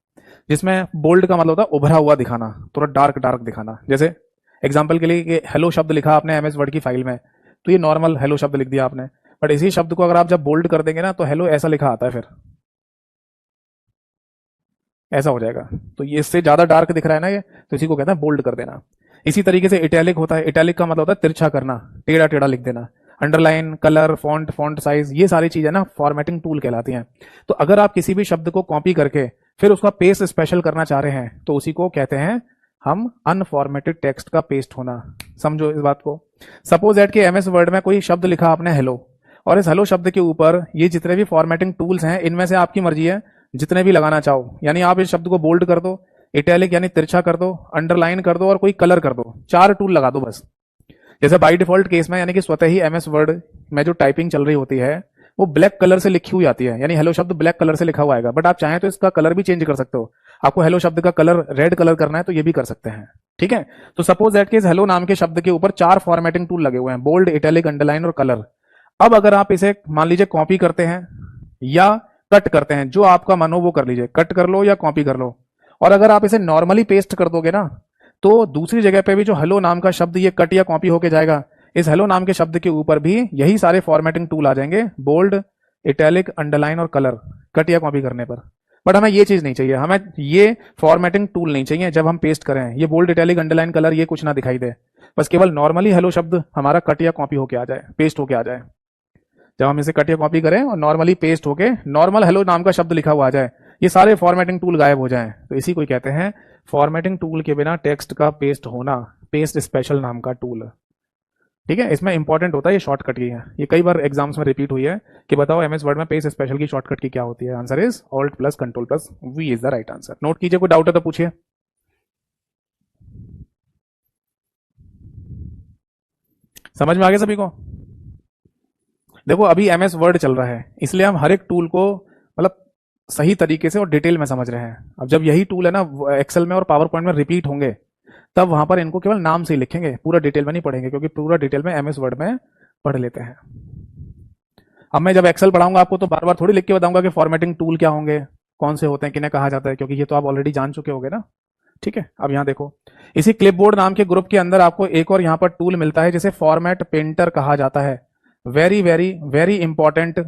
जिसमें बोल्ड का मतलब होता है उभरा हुआ दिखाना, थोड़ा डार्क डार्क दिखाना। जैसे एग्जाम्पल के लिए हेलो शब्द लिखा आपने एमएस वर्ड की फाइल में, तो ये नॉर्मल हेलो शब्द लिख दिया आपने, बट इसी शब्द को अगर आप जब बोल्ड कर देंगे ना तो हेलो ऐसा लिखा आता है, फिर ऐसा हो जाएगा। तो ये इससे ज्यादा डार्क दिख रहा है ना ये, तो इसी को कहते हैं बोल्ड कर देना। इसी तरीके से इटैलिक होता है, इटैलिक का मतलब होता है तिरछा करना, टेढ़ा टेढ़ा लिख देना। Underline, colour, font, font size, ये सारी चीजें ना फॉर्मेटिंग टूल कहलाती हैं। तो अगर आप किसी भी शब्द को कॉपी करके फिर उसका पेस्ट स्पेशल करना चाह रहे हैं तो उसी को कहते हैं हम अनफॉर्मेटेड टेक्स्ट का पेस्ट होना। समझो इस बात को। सपोज दैट कि एमएस वर्ड में कोई शब्द लिखा आपने हेलो, और इस हेलो शब्द के ऊपर ये जितने भी फॉर्मेटिंग टूल्स हैं इनमें से आपकी मर्जी है जितने भी लगाना चाहो, यानी आप इस शब्द को बोल्ड कर दो, इटैलिक यानी तिरछा कर दो, अंडरलाइन कर दो और कोई कलर कर दो, 4 टूल लगा दो बस। जैसे बाय डिफॉल्ट केस में यानी कि स्वतः ही एमएस वर्ड में जो टाइपिंग चल रही होती है वो ब्लैक कलर से लिखी हुई आती है, यानी हेलो शब्द ब्लैक कलर से लिखा हुआ आएगा, बट आप चाहें तो इसका कलर भी चेंज कर सकते हो। आपको हेलो शब्द का कलर रेड कलर करना है तो ये भी कर सकते हैं, ठीक है। तो सपोज दैट के इस हेलो नाम के शब्द के ऊपर 4 फॉर्मेटिंग टूल लगे हुए हैं, बोल्ड, इटैलिक, अंडरलाइन और कलर। अब अगर आप इसे मान लीजिए कॉपी करते हैं या कट करते हैं, जो आपका मन हो वो कर लीजिए, कट कर लो या कॉपी कर लो। और अगर आप इसे नॉर्मली पेस्ट कर दोगे ना तो दूसरी जगह पे भी जो हेलो नाम का शब्द ये कट या कॉपी होके जाएगा, इस हेलो नाम के शब्द के ऊपर भी यही सारे फॉर्मेटिंग टूल आ जाएंगे, बोल्ड, इटैलिक, अंडरलाइन और कलर, कट या कॉपी करने पर। बट हमें ये चीज नहीं चाहिए, हमें ये फॉर्मेटिंग टूल नहीं चाहिए जब हम पेस्ट करें, ये बोल्ड, इटैलिक, अंडरलाइन, कलर ये कुछ ना दिखाई दे, बस केवल नॉर्मली हेलो शब्द हमारा कट या कॉपी होके आ जाए, पेस्ट होके आ जाए। जब हम इसे कट या कॉपी करें और नॉर्मली पेस्ट होके नॉर्मल हेलो नाम का शब्द लिखा हुआ आ जाए, ये सारे फॉर्मेटिंग टूल गायब हो जाएं, तो इसी को कहते हैं फॉर्मेटिंग टूल के बिना टेक्स्ट का पेस्ट होना, पेस्ट स्पेशल नाम का टूल, ठीक है। इसमें इंपॉर्टेंट होता है ये शॉर्टकट की है, ये कई बार एग्जाम्स में रिपीट हुई है कि बताओ एमएस वर्ड में पेस्ट स्पेशल की शॉर्टकट की क्या होती है। Answer is alt plus control plus V is the right answer. Note कीजिए, कोई डाउट है तो पूछिए। समझ में आ गया सभी को? देखो अभी एमएस वर्ड चल रहा है इसलिए हम हर एक टूल को मतलब सही तरीके से और डिटेल में समझ रहे हैं। अब जब यही टूल है ना एक्सेल में और पावर पॉइंट में रिपीट होंगे तब वहां पर इनको केवल नाम से ही लिखेंगे, पूरा डिटेल में नहीं पढ़ेंगे, क्योंकि पूरा डिटेल में एमएस वर्ड में पढ़ लेते हैं। अब मैं जब एक्सेल पढ़ाऊंगा आपको तो बार बार थोड़ी लिख के बताऊंगा कि फॉर्मेटिंग टूल क्या होंगे, कौन से होते हैं, किन्हें कहा जाता है, क्योंकि ये तो आप ऑलरेडी जान चुके होंगे ना, ठीक है। अब यहाँ देखो, इसी क्लिपबोर्ड नाम के ग्रुप के अंदर आपको एक और यहाँ पर टूल मिलता है जिसे फॉर्मेट पेंटर कहा जाता है। Very very very important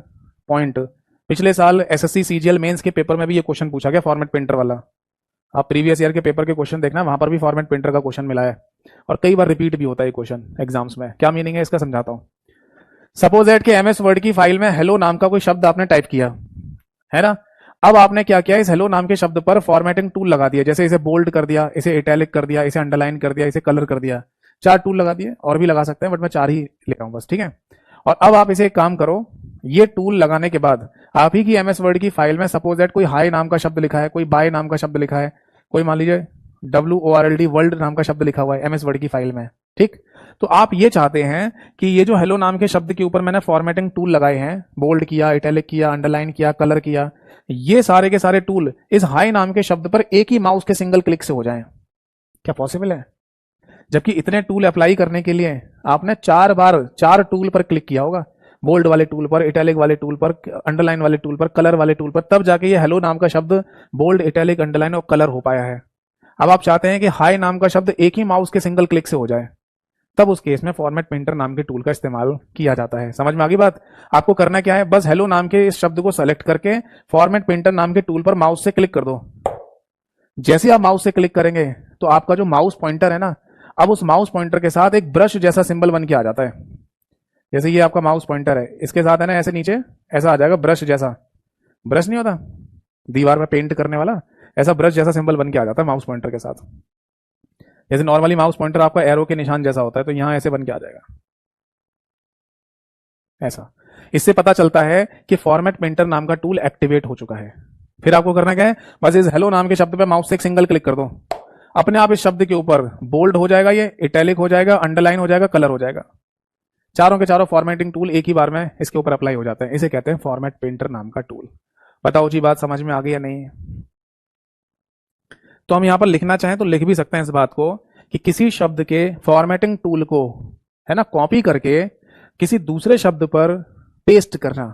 point, पिछले साल एसएससी सीजीएल मेंस के पेपर में भी ये क्वेश्चन पूछा गया फॉर्मेट पेंटर वाला। आप प्रीवियस ईयर के पेपर के क्वेश्चन देखना, वहां पर भी फॉर्मेट पेंटर का क्वेश्चन मिला है और कई बार रिपीट भी होता है क्वेश्चन एग्जाम्स में। क्या मीनिंग है इसका समझाता हूं। सपोज दैट कि एमएस वर्ड की फाइल में हेलो नाम का कोई शब्द आपने टाइप किया है ना, अब आपने क्या किया, इस हेलो नाम के शब्द पर फॉर्मेटिंग टूल लगा दिया, जैसे इसे बोल्ड कर दिया, इसे इटैलिक कर दिया, इसे अंडरलाइन कर दिया, इसे कलर कर दिया, 4 टूल लगा दिए, और भी लगा सकते हैं बट मैं 4 ही ले रहा हूं बस, ठीक है। और अब आप इसे एक काम करो, ये टूल लगाने के बाद आप ही की एमएस वर्ड की फाइल में सपोज दैट कोई हाई नाम का शब्द लिखा है, कोई बाय नाम का शब्द लिखा है, कोई मान लीजिए WORLD वर्ल्ड नाम का शब्द लिखा हुआ है एमएस वर्ड की फाइल में, ठीक। तो आप ये चाहते हैं कि ये जो हेलो नाम के शब्द के ऊपर मैंने फॉर्मेटिंग टूल लगाए हैं, बोल्ड किया, इटैलिक किया, अंडरलाइन किया, कलर किया, ये सारे के सारे टूल इस हाई नाम के शब्द पर एक ही माउस के सिंगल क्लिक से हो जाएं। क्या पॉसिबल है? जबकि इतने टूल अप्लाई करने के लिए आपने 4 बार 4 टूल पर क्लिक किया होगा, बोल्ड वाले टूल पर, इटैलिक वाले टूल पर, अंडरलाइन वाले टूल पर, कलर वाले टूल पर, तब जाके ये हेलो नाम का शब्द बोल्ड, इटैलिक, अंडरलाइन और कलर हो पाया है। अब आप चाहते हैं कि हाई नाम का शब्द एक ही माउस के सिंगल क्लिक से हो जाए, तब उस केस में फॉर्मेट पेंटर नाम के टूल का इस्तेमाल किया जाता है। समझ में आ गई बात? आपको करना क्या है, बस हेलो नाम के इस शब्द को सेलेक्ट करके फॉर्मेट पेंटर नाम के टूल पर माउस से क्लिक कर दो। जैसे आप माउस से क्लिक करेंगे तो आपका जो माउस पॉइंटर है ना, अब उस माउस पॉइंटर के साथ एक ब्रश जैसा सिंबल बन के आ जाता है। जैसे ये आपका माउस पॉइंटर है, इसके साथ है ना ऐसे नीचे ऐसा आ जाएगा ब्रश जैसा, ब्रश नहीं होता दीवार में पेंट करने वाला, ऐसा ब्रश जैसा सिंबल बन के आ जाता है माउस पॉइंटर के साथ। जैसे नॉर्मली माउस पॉइंटर आपका एरो के निशान जैसा होता है, तो यहां ऐसे बन के आ जाएगा ऐसा। इससे पता चलता है कि फॉर्मेट पेंटर नाम का टूल एक्टिवेट हो चुका है। फिर आपको करना क्या है, बस इस हेलो नाम के शब्द पे माउस से एक सिंगल क्लिक कर दो, अपने आप इस शब्द के ऊपर बोल्ड हो जाएगा, ये इटैलिक हो जाएगा, अंडरलाइन हो जाएगा, कलर हो जाएगा। चारों के चारों फॉर्मेटिंग टूल एक ही बार में इसके ऊपर अप्लाई हो जाते हैं। इसे कहते हैं फॉर्मेट पेंटर नाम का टूल। बताओ जी, बात समझ में आ गई या नहीं? तो हम यहां पर लिखना चाहें तो लिख भी सकते हैं इस बात को कि किसी शब्द के फॉर्मेटिंग टूल को है ना कॉपी करके किसी दूसरे शब्द पर पेस्ट करना,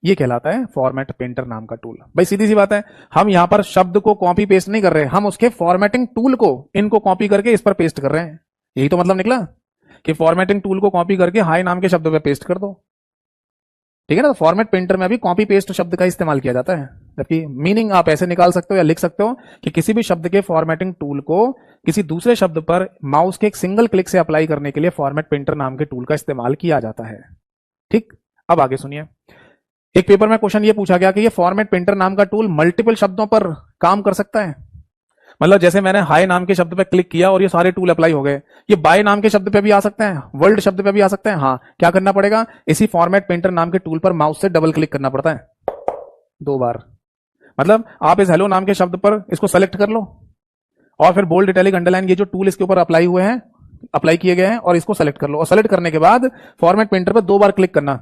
ये कहलाता है फॉर्मेट पेंटर नाम का टूल। भाई सीधी सी बात है, हम यहां पर शब्द को कॉपी पेस्ट नहीं कर रहे, हम उसके फॉर्मेटिंग टूल को इनको कॉपी करके इस पर पेस्ट कर रहे हैं। यही तो मतलब निकला कि फॉर्मेटिंग टूल को कॉपी करके हाई नाम के शब्द पे पेस्ट कर दो, ठीक है ना। तो फॉर्मेट पेंटर में भी कॉपी पेस्ट शब्द का इस्तेमाल किया जाता है। जबकि मीनिंग आप ऐसे निकाल सकते हो या लिख सकते हो कि किसी भी शब्द के फॉर्मेटिंग टूल को किसी दूसरे शब्द पर माउस के एक सिंगल क्लिक से अप्लाई करने के लिए फॉर्मेट पेंटर नाम के टूल का इस्तेमाल किया जाता है। ठीक, अब आगे सुनिए। एक पेपर में क्वेश्चन ये पूछा गया कि ये फॉर्मेट पेंटर नाम का टूल मल्टीपल शब्दों पर काम कर सकता है। मतलब जैसे मैंने हाई नाम के शब्द पे क्लिक किया और ये सारे टूल अप्लाई हो गए, ये बाय नाम के शब्द पे भी आ सकते हैं, वर्ल्ड शब्द पे भी आ सकते हैं। हाँ, क्या करना पड़ेगा, इसी फॉर्मेट पेंटर नाम के टूल पर माउस से डबल क्लिक करना पड़ता है 2 बार। मतलब आप इस हेलो नाम के शब्द पर इसको सेलेक्ट कर लो और फिर बोल्ड, इटैलिक, अंडरलाइन ये जो टूल इसके ऊपर अप्लाई हुए हैं, अप्लाई किए गए हैं, और इसको सेलेक्ट कर लो। और सेलेक्ट करने के बाद फॉर्मेट पेंटर पर 2 बार क्लिक करना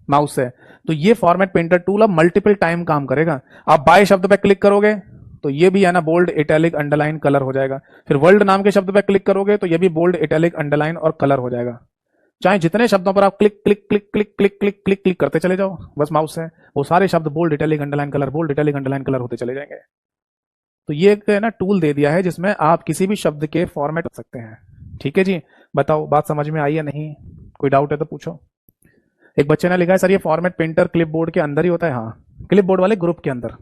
माउस से, तो ये फॉर्मेट पेंटर टूल अब मल्टीपल टाइम काम करेगा। आप बाय शब्द पे क्लिक करोगे तो ये भी है ना बोल्ड, इटैलिक, अंडरलाइन, कलर हो जाएगा। फिर वर्ल्ड नाम के शब्द पे क्लिक करोगे तो ये भी बोल्ड, इटैलिक, अंडरलाइन और कलर हो जाएगा। चाहे जितने शब्दों पर आप click click click click click click click click करते चले जाओ बस माउस से, वो सारे शब्द bold, italic, underline, colour, bold, italic, underline, colour होते चले जाएंगे। तो ये एक है ना टूल दे दिया है जिसमें आप किसी भी शब्द के फॉर्मेट कर सकते हैं। ठीक है जी, बताओ बात समझ में आई या नहीं? कोई डाउट है तो पूछो। एक बच्चे ने लिखा है सर ये फॉर्मेट पेंटर क्लिपबोर्ड के अंदर ही होता है। हाँ, क्लिपबोर्ड वाले ग्रुप के अंदर,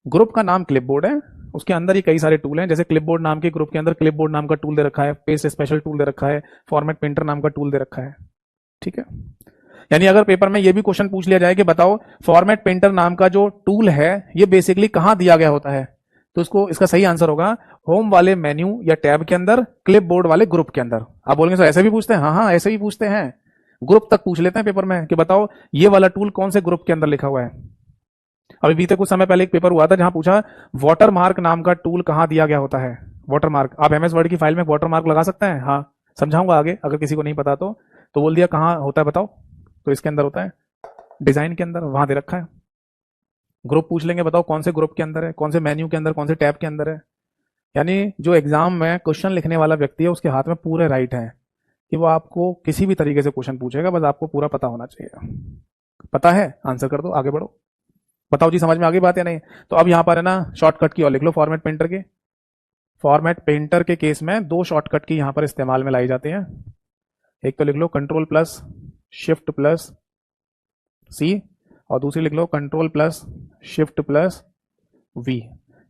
ग्रुप का नाम क्लिपबोर्ड है, उसके अंदर ही कई सारे टूल हैं। जैसे क्लिपबोर्ड नाम के ग्रुप के अंदर क्लिपबोर्ड नाम का टूल दे रखा है, पेस्ट स्पेशल टूल दे रखा है, फॉर्मेट पेंटर नाम का टूल दे रखा है। ठीक है, यानी अगर पेपर में ये भी क्वेश्चन पूछ लिया जाए कि बताओ फॉर्मेट पेंटर नाम का जो टूल है ये बेसिकली कहां दिया गया होता है, तो उसको इसका सही आंसर होगा होम वाले मेन्यू या टैब के अंदर, क्लिपबोर्ड वाले ग्रुप के अंदर। आप बोलेंगे सर ऐसे भी पूछते हैं? हाँ हाँ, ऐसे भी पूछते हैं, ग्रुप तक पूछ लेते हैं पेपर में कि बताओ ये वाला टूल कौन से ग्रुप के अंदर लिखा हुआ है। अभी बीते कुछ समय पहले एक पेपर हुआ था जहां पूछा वाटर मार्क नाम का टूल कहां दिया गया होता है। वाटर मार्क, आप एमएस वर्ड की फाइल में वाटर मार्क लगा सकते हैं। हाँ, समझाऊंगा आगे, अगर किसी को नहीं पता तो बोल दिया कहां होता है बताओ, तो इसके अंदर होता है डिजाइन के अंदर, वहां दे रखा है। ग्रुप पूछ लेंगे बताओ कौन से ग्रुप के अंदर है, कौन से मेन्यू के अंदर, कौन से टैब के अंदर है। यानी जो एग्जाम में क्वेश्चन लिखने वाला व्यक्ति है उसके हाथ में पूरे राइट है कि वो आपको किसी भी तरीके से क्वेश्चन पूछेगा, बस आपको पूरा पता होना चाहिए। पता है, आंसर कर दो, आगे बढ़ो। बताओ जी समझ में आ गई बात या नहीं? तो अब यहां पर है ना शॉर्टकट की और लिख लो फॉर्मेट पेंटर के। फॉर्मेट पेंटर के केस में 2 शॉर्टकट की यहां पर इस्तेमाल में लाई जाती हैं। एक तो लिख लो control plus shift plus C, और दूसरी लिख लो control plus shift plus V.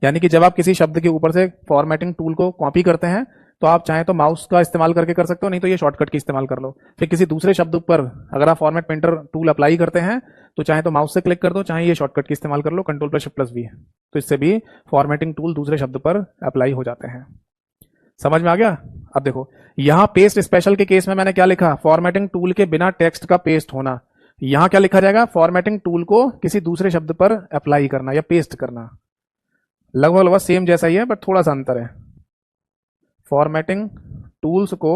यानी कि जब आप किसी शब्द के ऊपर से फॉर्मेटिंग टूल को कॉपी करते हैं तो आप चाहें तो माउस का इस्तेमाल करके कर सकते हो, नहीं तो ये शॉर्टकट की इस्तेमाल कर लो। फिर किसी दूसरे शब्द पर अगर आप फॉर्मेट पेंटर टूल अप्लाई करते हैं तो चाहे तो माउस से क्लिक कर दो, चाहे ये शॉर्टकट की इस्तेमाल कर लो control plus shift plus V, तो इससे भी फॉर्मेटिंग टूल दूसरे शब्द पर अप्लाई हो जाते हैं। समझ में आ गया? अब देखो यहां पेस्ट स्पेशल के केस में मैंने क्या लिखा, फॉर्मेटिंग टूल के बिना टेक्स्ट का पेस्ट होना। यहां क्या लिखा जाएगा, फॉर्मेटिंग टूल को किसी दूसरे शब्द पर अप्लाई करना या पेस्ट करना। लगभग लगभग सेम जैसा ही है बट थोड़ा सा अंतर है। फॉर्मेटिंग टूल्स को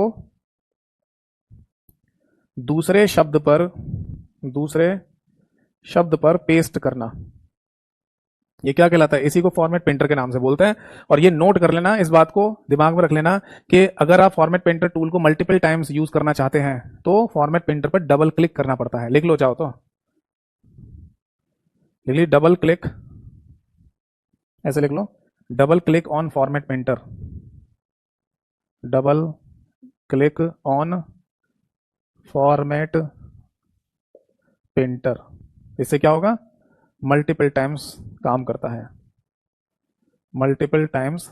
दूसरे शब्द पर पेस्ट करना, ये क्या कहलाता है, इसी को फॉर्मेट पेंटर के नाम से बोलते हैं। और ये नोट कर लेना, इस बात को दिमाग में रख लेना कि अगर आप फॉर्मेट पेंटर टूल को मल्टीपल टाइम्स यूज करना चाहते हैं तो फॉर्मेट पेंटर पर डबल क्लिक करना पड़ता है। लिख लो चाहो तो, लिख ली डबल क्लिक, ऐसे लिख लो, double click on format painter, double click on format painter. इससे क्या होगा, मल्टीपल टाइम्स काम करता है, मल्टीपल टाइम्स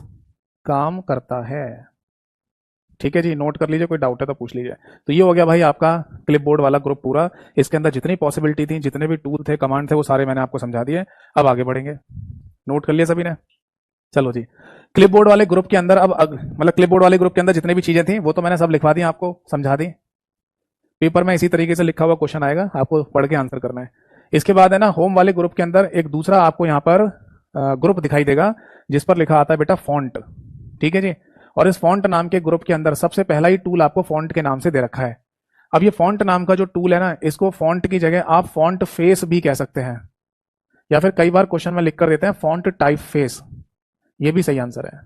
काम करता है। ठीक है जी, नोट कर लीजिए, कोई डाउट है तो पूछ लीजिए। तो ये हो गया भाई आपका क्लिपबोर्ड वाला ग्रुप पूरा। इसके अंदर जितनी पॉसिबिलिटी थी, जितने भी टूल थे, कमांड थे, वो सारे मैंने आपको समझा दिए। अब आगे बढ़ेंगे, नोट कर लिया सभी ने। चलो जी, क्लिपबोर्ड वाले ग्रुप के अंदर अब मतलब क्लिपबोर्ड वाले ग्रुप के अंदर जितनी भी चीजें थी वो तो मैंने सब लिखवा दी, आपको समझा दी। पेपर में इसी तरीके से लिखा हुआ क्वेश्चन आएगा, आपको पढ़ के आंसर करना है। इसके बाद है ना, होम वाले ग्रुप के अंदर एक दूसरा आपको यहाँ पर ग्रुप दिखाई देगा जिस पर लिखा आता है बेटा फॉन्ट। ठीक है जी, और इस फॉन्ट नाम के ग्रुप के अंदर सबसे पहला ही टूल आपको फॉन्ट के नाम से दे रखा है। अब ये फॉन्ट नाम का जो टूल है ना, इसको फॉन्ट की जगह आप फॉन्ट फेस भी कह सकते हैं, या फिर कई बार क्वेश्चन में लिख कर देते हैं फॉन्ट टाइप फेस, ये भी सही आंसर है।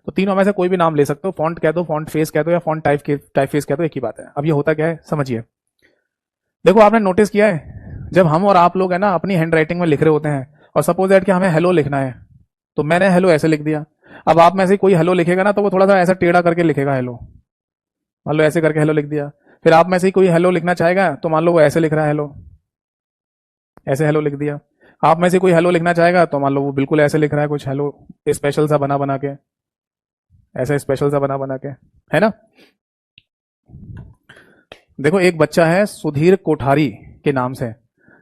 तो तीनों में से कोई भी नाम ले सकते हो, फॉन्ट कह दो, फॉन्ट फेस कह दो, या फॉन्ट टाइप फेस कह दो, एक ही बात है। अब ये होता क्या है समझिए। देखो आपने नोटिस किया है, जब हम और आप लोग है ना अपनी हैंड राइटिंग में लिख रहे होते हैं, और सपोज दैट कि हमें हेलो लिखना है, तो मैंने हेलो ऐसे लिख दिया। अब आप में से कोई हेलो लिखेगा ना, तो वो थोड़ा सा ऐसा टेढ़ा करके लिखेगा हेलो, मान लो ऐसे करके हेलो लिख दिया। फिर आप में से कोई हेलो लिखना चाहेगा, तो मान लो वो ऐसे लिख रहा है हेलो, ऐसे हेलो लिख दिया। आप में से कोई हेलो लिखना चाहेगा, तो मान लो वो बिल्कुल ऐसे लिख रहा है कुछ हेलो, स्पेशल सा बना बना के, ऐसा स्पेशल सा बना बना के, है ना। देखो एक बच्चा है सुधीर कोठारी के नाम से,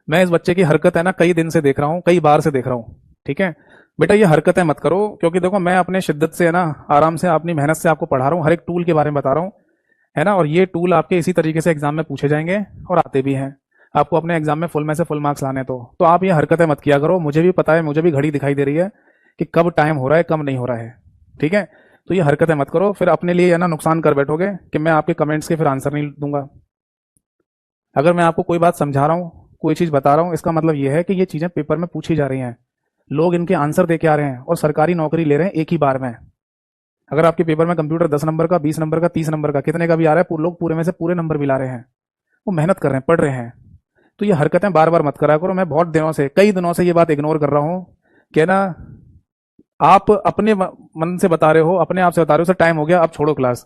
मैं इस बच्चे की हरकत है ना कई दिन से देख रहा हूं, कई बार से देख रहा हूं। ठीक है बेटा, ये हरकतें मत करो, क्योंकि देखो मैं अपने शिद्दत से है ना, आराम से अपनी मेहनत से आपको पढ़ा रहा हूं, हर एक टूल के बारे में बता रहा हूं, है ना। और ये टूल आपके इसी तरीके से एग्जाम में पूछे जाएंगे और आते भी हैं। आपको अपने एग्जाम में फुल में से फुल मार्क्स लाने तो आप ये हरकतें मत किया करो। मुझे भी पता है, मुझे भी घड़ी दिखाई दे रही है कि कब टाइम हो रहा है, कब नहीं हो रहा है। ठीक है, तो ये हरकतें मत करो, फिर अपने लिए है ना नुकसान कर बैठोगे कि मैं आपके कमेंट्स के फिर आंसर नहीं दूंगा। अगर मैं आपको कोई बात समझा रहा हूं, कोई चीज बता रहा हूं, इसका मतलब यह है कि ये चीजें पेपर में पूछी जा रही हैं, लोग इनके आंसर दे के आ रहे हैं और सरकारी नौकरी ले रहे हैं एक ही बार में। अगर आपके पेपर में कंप्यूटर 10 नंबर का, 20 नंबर का, 30 नंबर का, कितने का भी आ रहा है, लोग पूरे में से पूरे नंबर भी ला रहे हैं, वो मेहनत कर रहे हैं, पढ़ रहे हैं। तो ये हरकतें बार बार मत करा करो। मैं बहुत दिनों से, कई दिनों से ये बात इग्नोर कर रहा हूं कि ना, आप अपने मन से बता रहे हो, अपने आप से बता रहे हो सर टाइम हो गया, अब छोड़ो क्लास।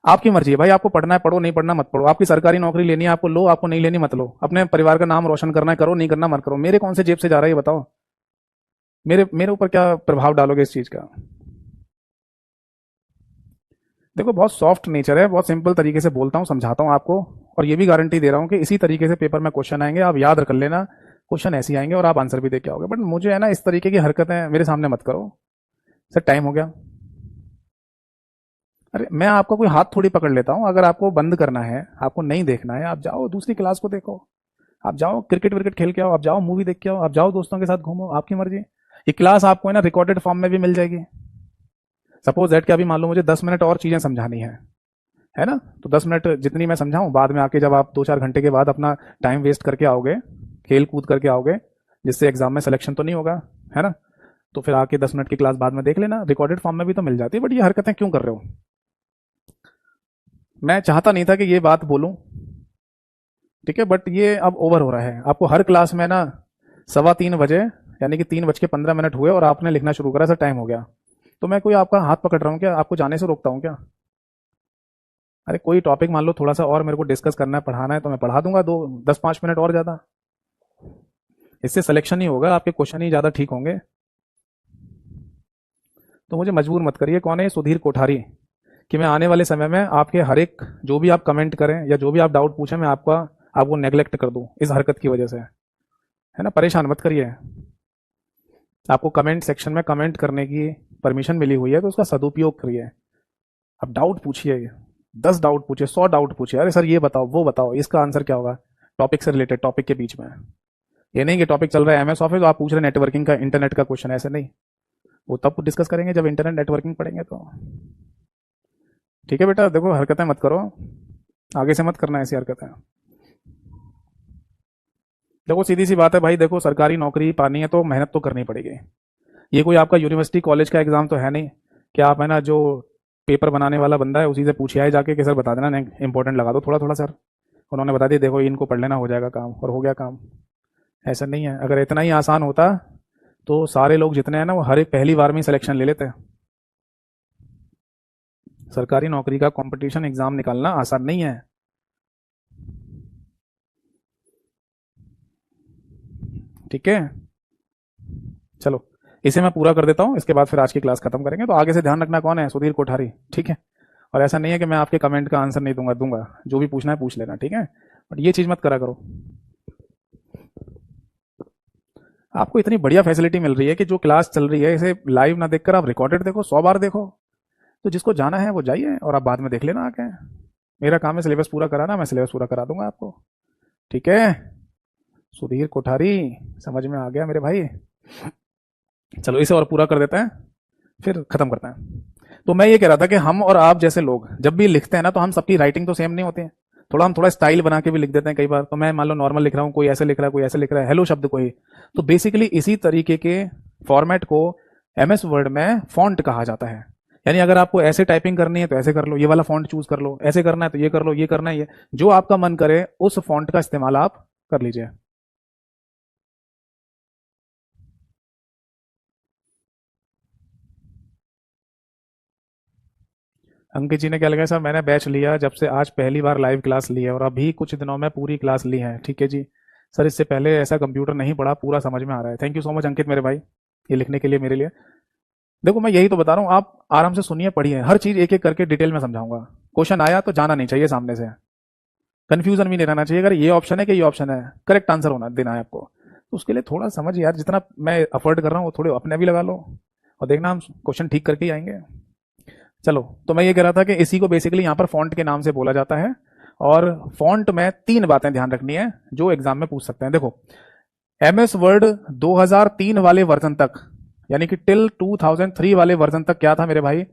आपकी मर्जी है भाई, आपको पढ़ना है पढ़ो, नहीं पढ़ना मत पढ़ो। आपकी सरकारी नौकरी लेनी है आपको लो, आपको नहीं लेनी मत लो। अपने परिवार का नाम रोशन करना है करो, नहीं करना मत करो। मेरे कौन से जेब से जा रहा है ये बताओ, मेरे ऊपर क्या प्रभाव डालोगे इस चीज का। देखो बहुत सॉफ्ट नेचर है, बहुत सिंपल तरीके से बोलता हूँ, समझाता हूँ आपको, और ये भी गारंटी दे रहा हूँ कि इसी तरीके से पेपर में क्वेश्चन आएंगे, आप याद रख लेना, क्वेश्चन ऐसे आएंगे और आप आंसर भी दे के आओगे। बट मुझे है ना इस तरीके की हरकतें मेरे सामने मत करो। सर टाइम हो गया, अरे मैं आपको कोई हाथ थोड़ी पकड़ लेता हूँ। अगर आपको बंद करना है, आपको नहीं देखना है, आप जाओ दूसरी क्लास को देखो, आप जाओ क्रिकेट विकेट खेल के आओ, आप जाओ मूवी देख के आओ, आप जाओ दोस्तों के साथ घूमो, आपकी मर्जी। ये क्लास आपको है ना रिकॉर्डेड फॉर्म में भी मिल जाएगी। सपोज दैट कि अभी मान लो मुझे 10 मिनट और चीजें समझानी है ना, तो 10 मिनट जितनी मैं समझाऊं, बाद में आके जब आप 2-4 घंटे के बाद अपना टाइम वेस्ट करके आओगे, खेल कूद करके आओगे, जिससे एग्जाम में सिलेक्शन तो नहीं होगा, है ना, तो फिर आके 10 मिनट की क्लास बाद में देख लेना, रिकॉर्डेड फॉर्म में भी तो मिल जाती है। बट ये हरकतें क्यों कर रहे हो। मैं चाहता नहीं था कि ये बात बोलूं, ठीक है, बट ये अब ओवर हो रहा है। आपको हर क्लास में ना 3:15 यानी कि 3:15 हुए और आपने लिखना शुरू करा, सर टाइम हो गया, तो मैं कोई आपका हाथ पकड़ रहा हूँ क्या, आपको जाने से रोकता हूँ क्या। अरे कोई टॉपिक मान लो थोड़ा सा और मेरे को डिस्कस करना है, पढ़ाना है, तो मैं पढ़ा दूंगा 10-5 मिनट और ज्यादा। इससे सिलेक्शन ही होगा, आपके क्वेश्चन ही ज्यादा ठीक होंगे। तो मुझे मजबूर मत करिए। कौन है सुधीर कोठारी, कि मैं आने वाले समय में आपके हर एक जो भी आप कमेंट करें या जो भी आप डाउट पूछें, मैं आपको नेग्लेक्ट कर दूं इस हरकत की वजह से, है ना। परेशान मत करिए। आपको कमेंट सेक्शन में कमेंट करने की परमिशन मिली हुई है, तो उसका सदुपयोग करिए। अब डाउट पूछिए, 10 डाउट पूछिए, 100 डाउट पूछिए। अरे सर ये बताओ, वो बताओ, इसका आंसर क्या होगा। टॉपिक से रिलेटेड, टॉपिक के बीच में। ये नहीं कि टॉपिक चल रहा है एमएस ऑफिस तो आप पूछ रहे नेटवर्किंग का, इंटरनेट का क्वेश्चन, ऐसे नहीं। वो तब डिस्कस करेंगे जब इंटरनेट नेटवर्किंग पढ़ेंगे तो। ठीक है बेटा, देखो हरकतें मत करो, आगे से मत करना ऐसी हरकतें। देखो सीधी सी बात है भाई, देखो सरकारी नौकरी पानी है तो मेहनत तो करनी पड़ेगी। ये कोई आपका यूनिवर्सिटी कॉलेज का एग्जाम तो है नहीं कि आप है ना जो पेपर बनाने वाला बंदा है उसी से पूछे आए जाके कि सर बता देना, इंपॉर्टेंट लगा दो थोड़ा थोड़ा सर, उन्होंने बता दिया देखो इनको पढ़ लेना हो जाएगा काम, और हो गया काम। ऐसा नहीं है। अगर इतना ही आसान होता तो सारे लोग जितने हैं ना वो हर एक पहली बार में सिलेक्शन ले लेते। सरकारी नौकरी का कंपटीशन एग्जाम निकालना आसान नहीं है। ठीक है, चलो इसे मैं पूरा कर देता हूँ, इसके बाद फिर आज की क्लास खत्म करेंगे। तो आगे से ध्यान रखना कौन है, सुधीर कोठारी। ठीक है, और ऐसा नहीं है कि मैं आपके कमेंट का आंसर नहीं दूंगा, जो भी पूछना है पूछ लेना। ठीक है, बट ये चीज मत करा करो। आपको इतनी बढ़िया फैसिलिटी मिल रही है कि जो क्लास चल रही है इसे लाइव ना देखकर आप रिकॉर्डेड देखो, 100 बार देखो। तो जिसको जाना है वो जाइए और आप बाद में देख लेना आके। मेरा काम है सिलेबस पूरा कराना, मैं सिलेबस पूरा करा दूंगा आपको। ठीक है सुधीर कोठारी, समझ में आ गया मेरे भाई। चलो इसे और पूरा कर देते हैं फिर खत्म करते हैं। तो मैं ये कह रहा था कि हम और आप जैसे लोग जब भी लिखते हैं ना तो हम सबकी राइटिंग तो सेम नहीं होती है, हम थोड़ा स्टाइल बना के भी लिख देते हैं कई बार। तो मैं मान लो नॉर्मल लिख रहा हूँ, कोई ऐसे लिख रहा है, कोई ऐसे लिख रहा है, हेलो शब्द कोई। तो बेसिकली इसी तरीके के फॉर्मेट को एमएस वर्ड में फॉन्ट कहा जाता है। यानी अगर आपको ऐसे टाइपिंग करनी है तो ऐसे कर लो, ये वाला फॉन्ट चूज कर लो, ऐसे करना है तो ये कर लो, ये करना है ये, जो आपका मन करे उस फॉन्ट का इस्तेमाल आप कर लीजिए। अंकित जी ने क्या लगा, सर मैंने बैच लिया जब से आज पहली बार लाइव क्लास ली है और अभी कुछ दिनों में पूरी क्लास ली है। ठीक है जी सर, इससे पहले ऐसा कंप्यूटर नहीं पढ़ा, पूरा समझ में आ रहा है। थैंक यू सो मच अंकित मेरे भाई, ये लिखने के लिए मेरे लिए। देखो मैं यही तो बता रहा हूँ, आप आराम से सुनिए, पढ़िए, हर चीज एक एक करके डिटेल में समझाऊंगा। क्वेश्चन आया तो जाना नहीं चाहिए सामने से, कंफ्यूजन भी नहीं रहना चाहिए। अगर ये ऑप्शन है कि ये ऑप्शन है, करेक्ट आंसर होना देना है आपको। तो उसके लिए थोड़ा समझ यार, जितना मैं अफोर्ड कर रहा हूँ वो थोड़े अपने भी लगा लो और देखना हम क्वेश्चन ठीक करके ही आएंगे। चलो तो मैं ये कह रहा था कि इसी को बेसिकली यहाँ पर फॉन्ट के नाम से बोला जाता है। और फॉन्ट में 3 बातें ध्यान रखनी है जो एग्जाम में पूछ सकते हैं। देखो एमएस वर्ड 2003 वाले वर्जन तक, यानी कि टिल 2003 वाले वर्जन तक क्या था मेरे भाई,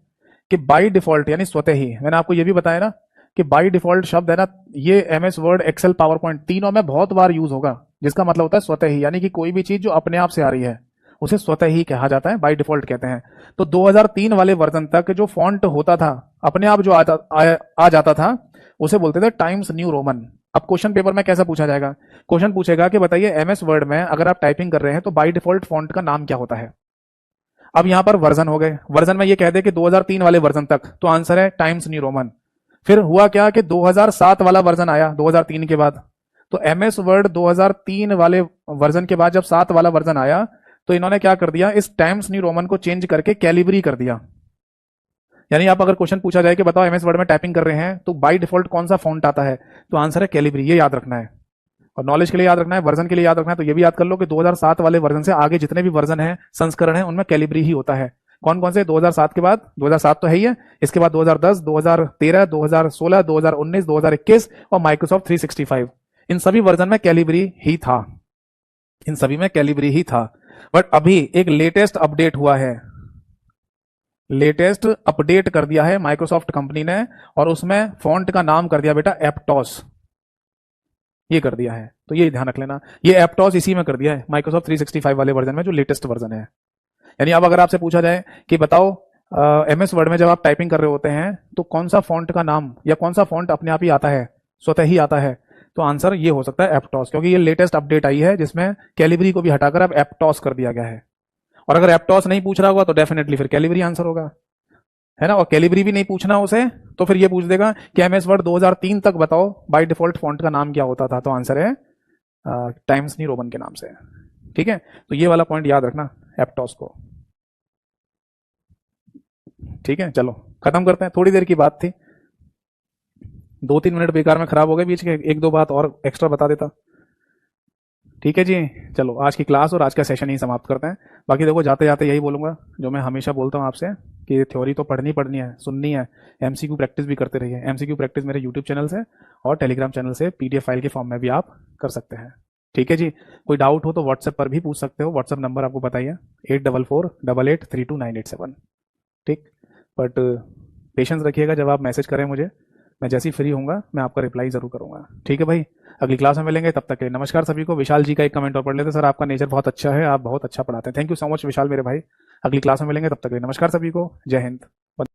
कि बाय डिफॉल्ट यानी स्वतः ही, मैंने आपको ये भी बताया ना कि बाय डिफॉल्ट शब्द है ना, ये MS Word Excel PowerPoint तीनों में बहुत बार यूज होगा, जिसका मतलब होता है स्वतः ही, यानी कि कोई भी चीज जो अपने आप से आ रही है उसे स्वतः ही कहा जाता है, बाय डिफॉल्ट कहते हैं। तो 2003 वाले वर्जन तक जो फॉन्ट होता था अपने आप जो आ जाता था उसे बोलते थे टाइम्स न्यू रोमन। अब क्वेश्चन पेपर में कैसा पूछा जाएगा, क्वेश्चन पूछेगा कि बताइए एमएस वर्ड में अगर आप टाइपिंग कर रहे हैं तो बाय डिफॉल्ट फॉन्ट का नाम क्या होता है। अब यहां पर वर्जन हो गए, वर्जन में ये कह दे कि 2003 वाले वर्जन तक, तो आंसर है टाइम्स न्यू रोमन। फिर हुआ क्या कि 2007 वाला वर्जन आया 2003 के बाद, तो एमएस वर्ड 2003 वाले वर्जन के बाद जब 7 वाला वर्जन आया तो इन्होंने क्या कर दिया, इस टाइम्स न्यू रोमन को चेंज करके कैलिब्री कर दिया। यानी आप अगर क्वेश्चन पूछा जाए कि बताओ एमएस वर्ड में टाइपिंग कर रहे हैं तो बाय डिफॉल्ट कौन सा फॉन्ट आता है, तो आंसर है कैलिब्री। ये याद रखना है और नॉलेज के लिए याद रखना है, वर्जन के लिए याद रखना है। तो ये भी याद कर लो कि 2007 वाले वर्जन से आगे जितने भी वर्जन है, संस्करण है, उनमें कैलिब्री ही होता है। कौन कौन से, 2007 के बाद, 2007 तो है ही है, इसके बाद 2010, 2013, 2016, 2019, 2021 और माइक्रोसॉफ्ट 365, इन सभी वर्जन में कैलिब्री ही था, इन सभी में कैलिब्री ही था। बट अभी एक लेटेस्ट अपडेट हुआ है, लेटेस्ट अपडेट कर दिया है माइक्रोसॉफ्ट कंपनी ने, और उसमें फॉन्ट का नाम कर दिया बेटा एप्टॉस, ये कर दिया है। तो ये ध्यान रख लेना, ये एप्टॉस इसी में कर दिया है माइक्रोसॉफ्ट 365 वाले वर्जन में, जो लेटेस्ट वर्जन है। यानी अब अगर आपसे पूछा जाए कि बताओ एमएस वर्ड में जब आप टाइपिंग कर रहे होते हैं तो कौन सा फॉन्ट का नाम या कौन सा फॉन्ट अपने आप ही आता है, स्वतः ही आता है, तो आंसर ये हो सकता है एप्टॉस, क्योंकि ये लेटेस्ट अपडेट आई है जिसमें कैलिब्री को भी हटाकर अब एप्टॉस कर दिया गया है। और अगर एप्टॉस नहीं पूछ रहा होगा तो डेफिनेटली फिर कैलिब्री आंसर होगा, है ना। और कैलिब्री भी नहीं पूछना उसे तो फिर ये पूछ देगा कि एमएस वर्ड 2003 तक बताओ बाय डिफॉल्ट फॉन्ट का नाम क्या होता था, तो आंसर है टाइम्स न्यू रोमन के नाम से। ठीक है, तो ये वाला पॉइंट याद रखना एप्टॉस को। ठीक है, चलो खत्म करते हैं, थोड़ी देर की बात थी, 2-3 मिनट बेकार में खराब हो गए, बीच के 1-2 बात और एक्स्ट्रा बता देता। ठीक है जी। चलो आज की क्लास और आज का सेशन ही समाप्त करते हैं। बाकी देखो जाते जाते यही बोलूंगा जो मैं हमेशा बोलता हूँ आपसे कि थ्योरी तो पढ़नी पढ़नी है, सुननी है, एमसीक्यू प्रैक्टिस भी करते रहिए। एमसीक्यू प्रैक्टिस मेरे यूट्यूब चैनल से और टेलीग्राम चैनल से पीडीएफ फाइल के फॉर्म में भी आप कर सकते हैं। ठीक है जी। कोई डाउट हो तो व्हाट्सएप पर भी पूछ सकते हो। व्हाट्सएप नंबर आपको बताइए 8448832987। ठीक। बट पेशेंस रखिएगा जब आप मैसेज करें मुझे। मैं जैसे ही फ्री होऊंगा मैं आपका रिप्लाई जरूर करूंगा। ठीक है भाई। अगली क्लास में मिलेंगे, तब तक के लिए नमस्कार सभी को। विशाल जी का एक कमेंट और पढ़ लेते। सर आपका नेचर बहुत अच्छा है, आप बहुत अच्छा पढ़ाते हैं। थैंक यू सो मच विशाल मेरे भाई। अगली क्लास में मिलेंगे, तब तक के लिए नमस्कार सभी को। जय हिंद।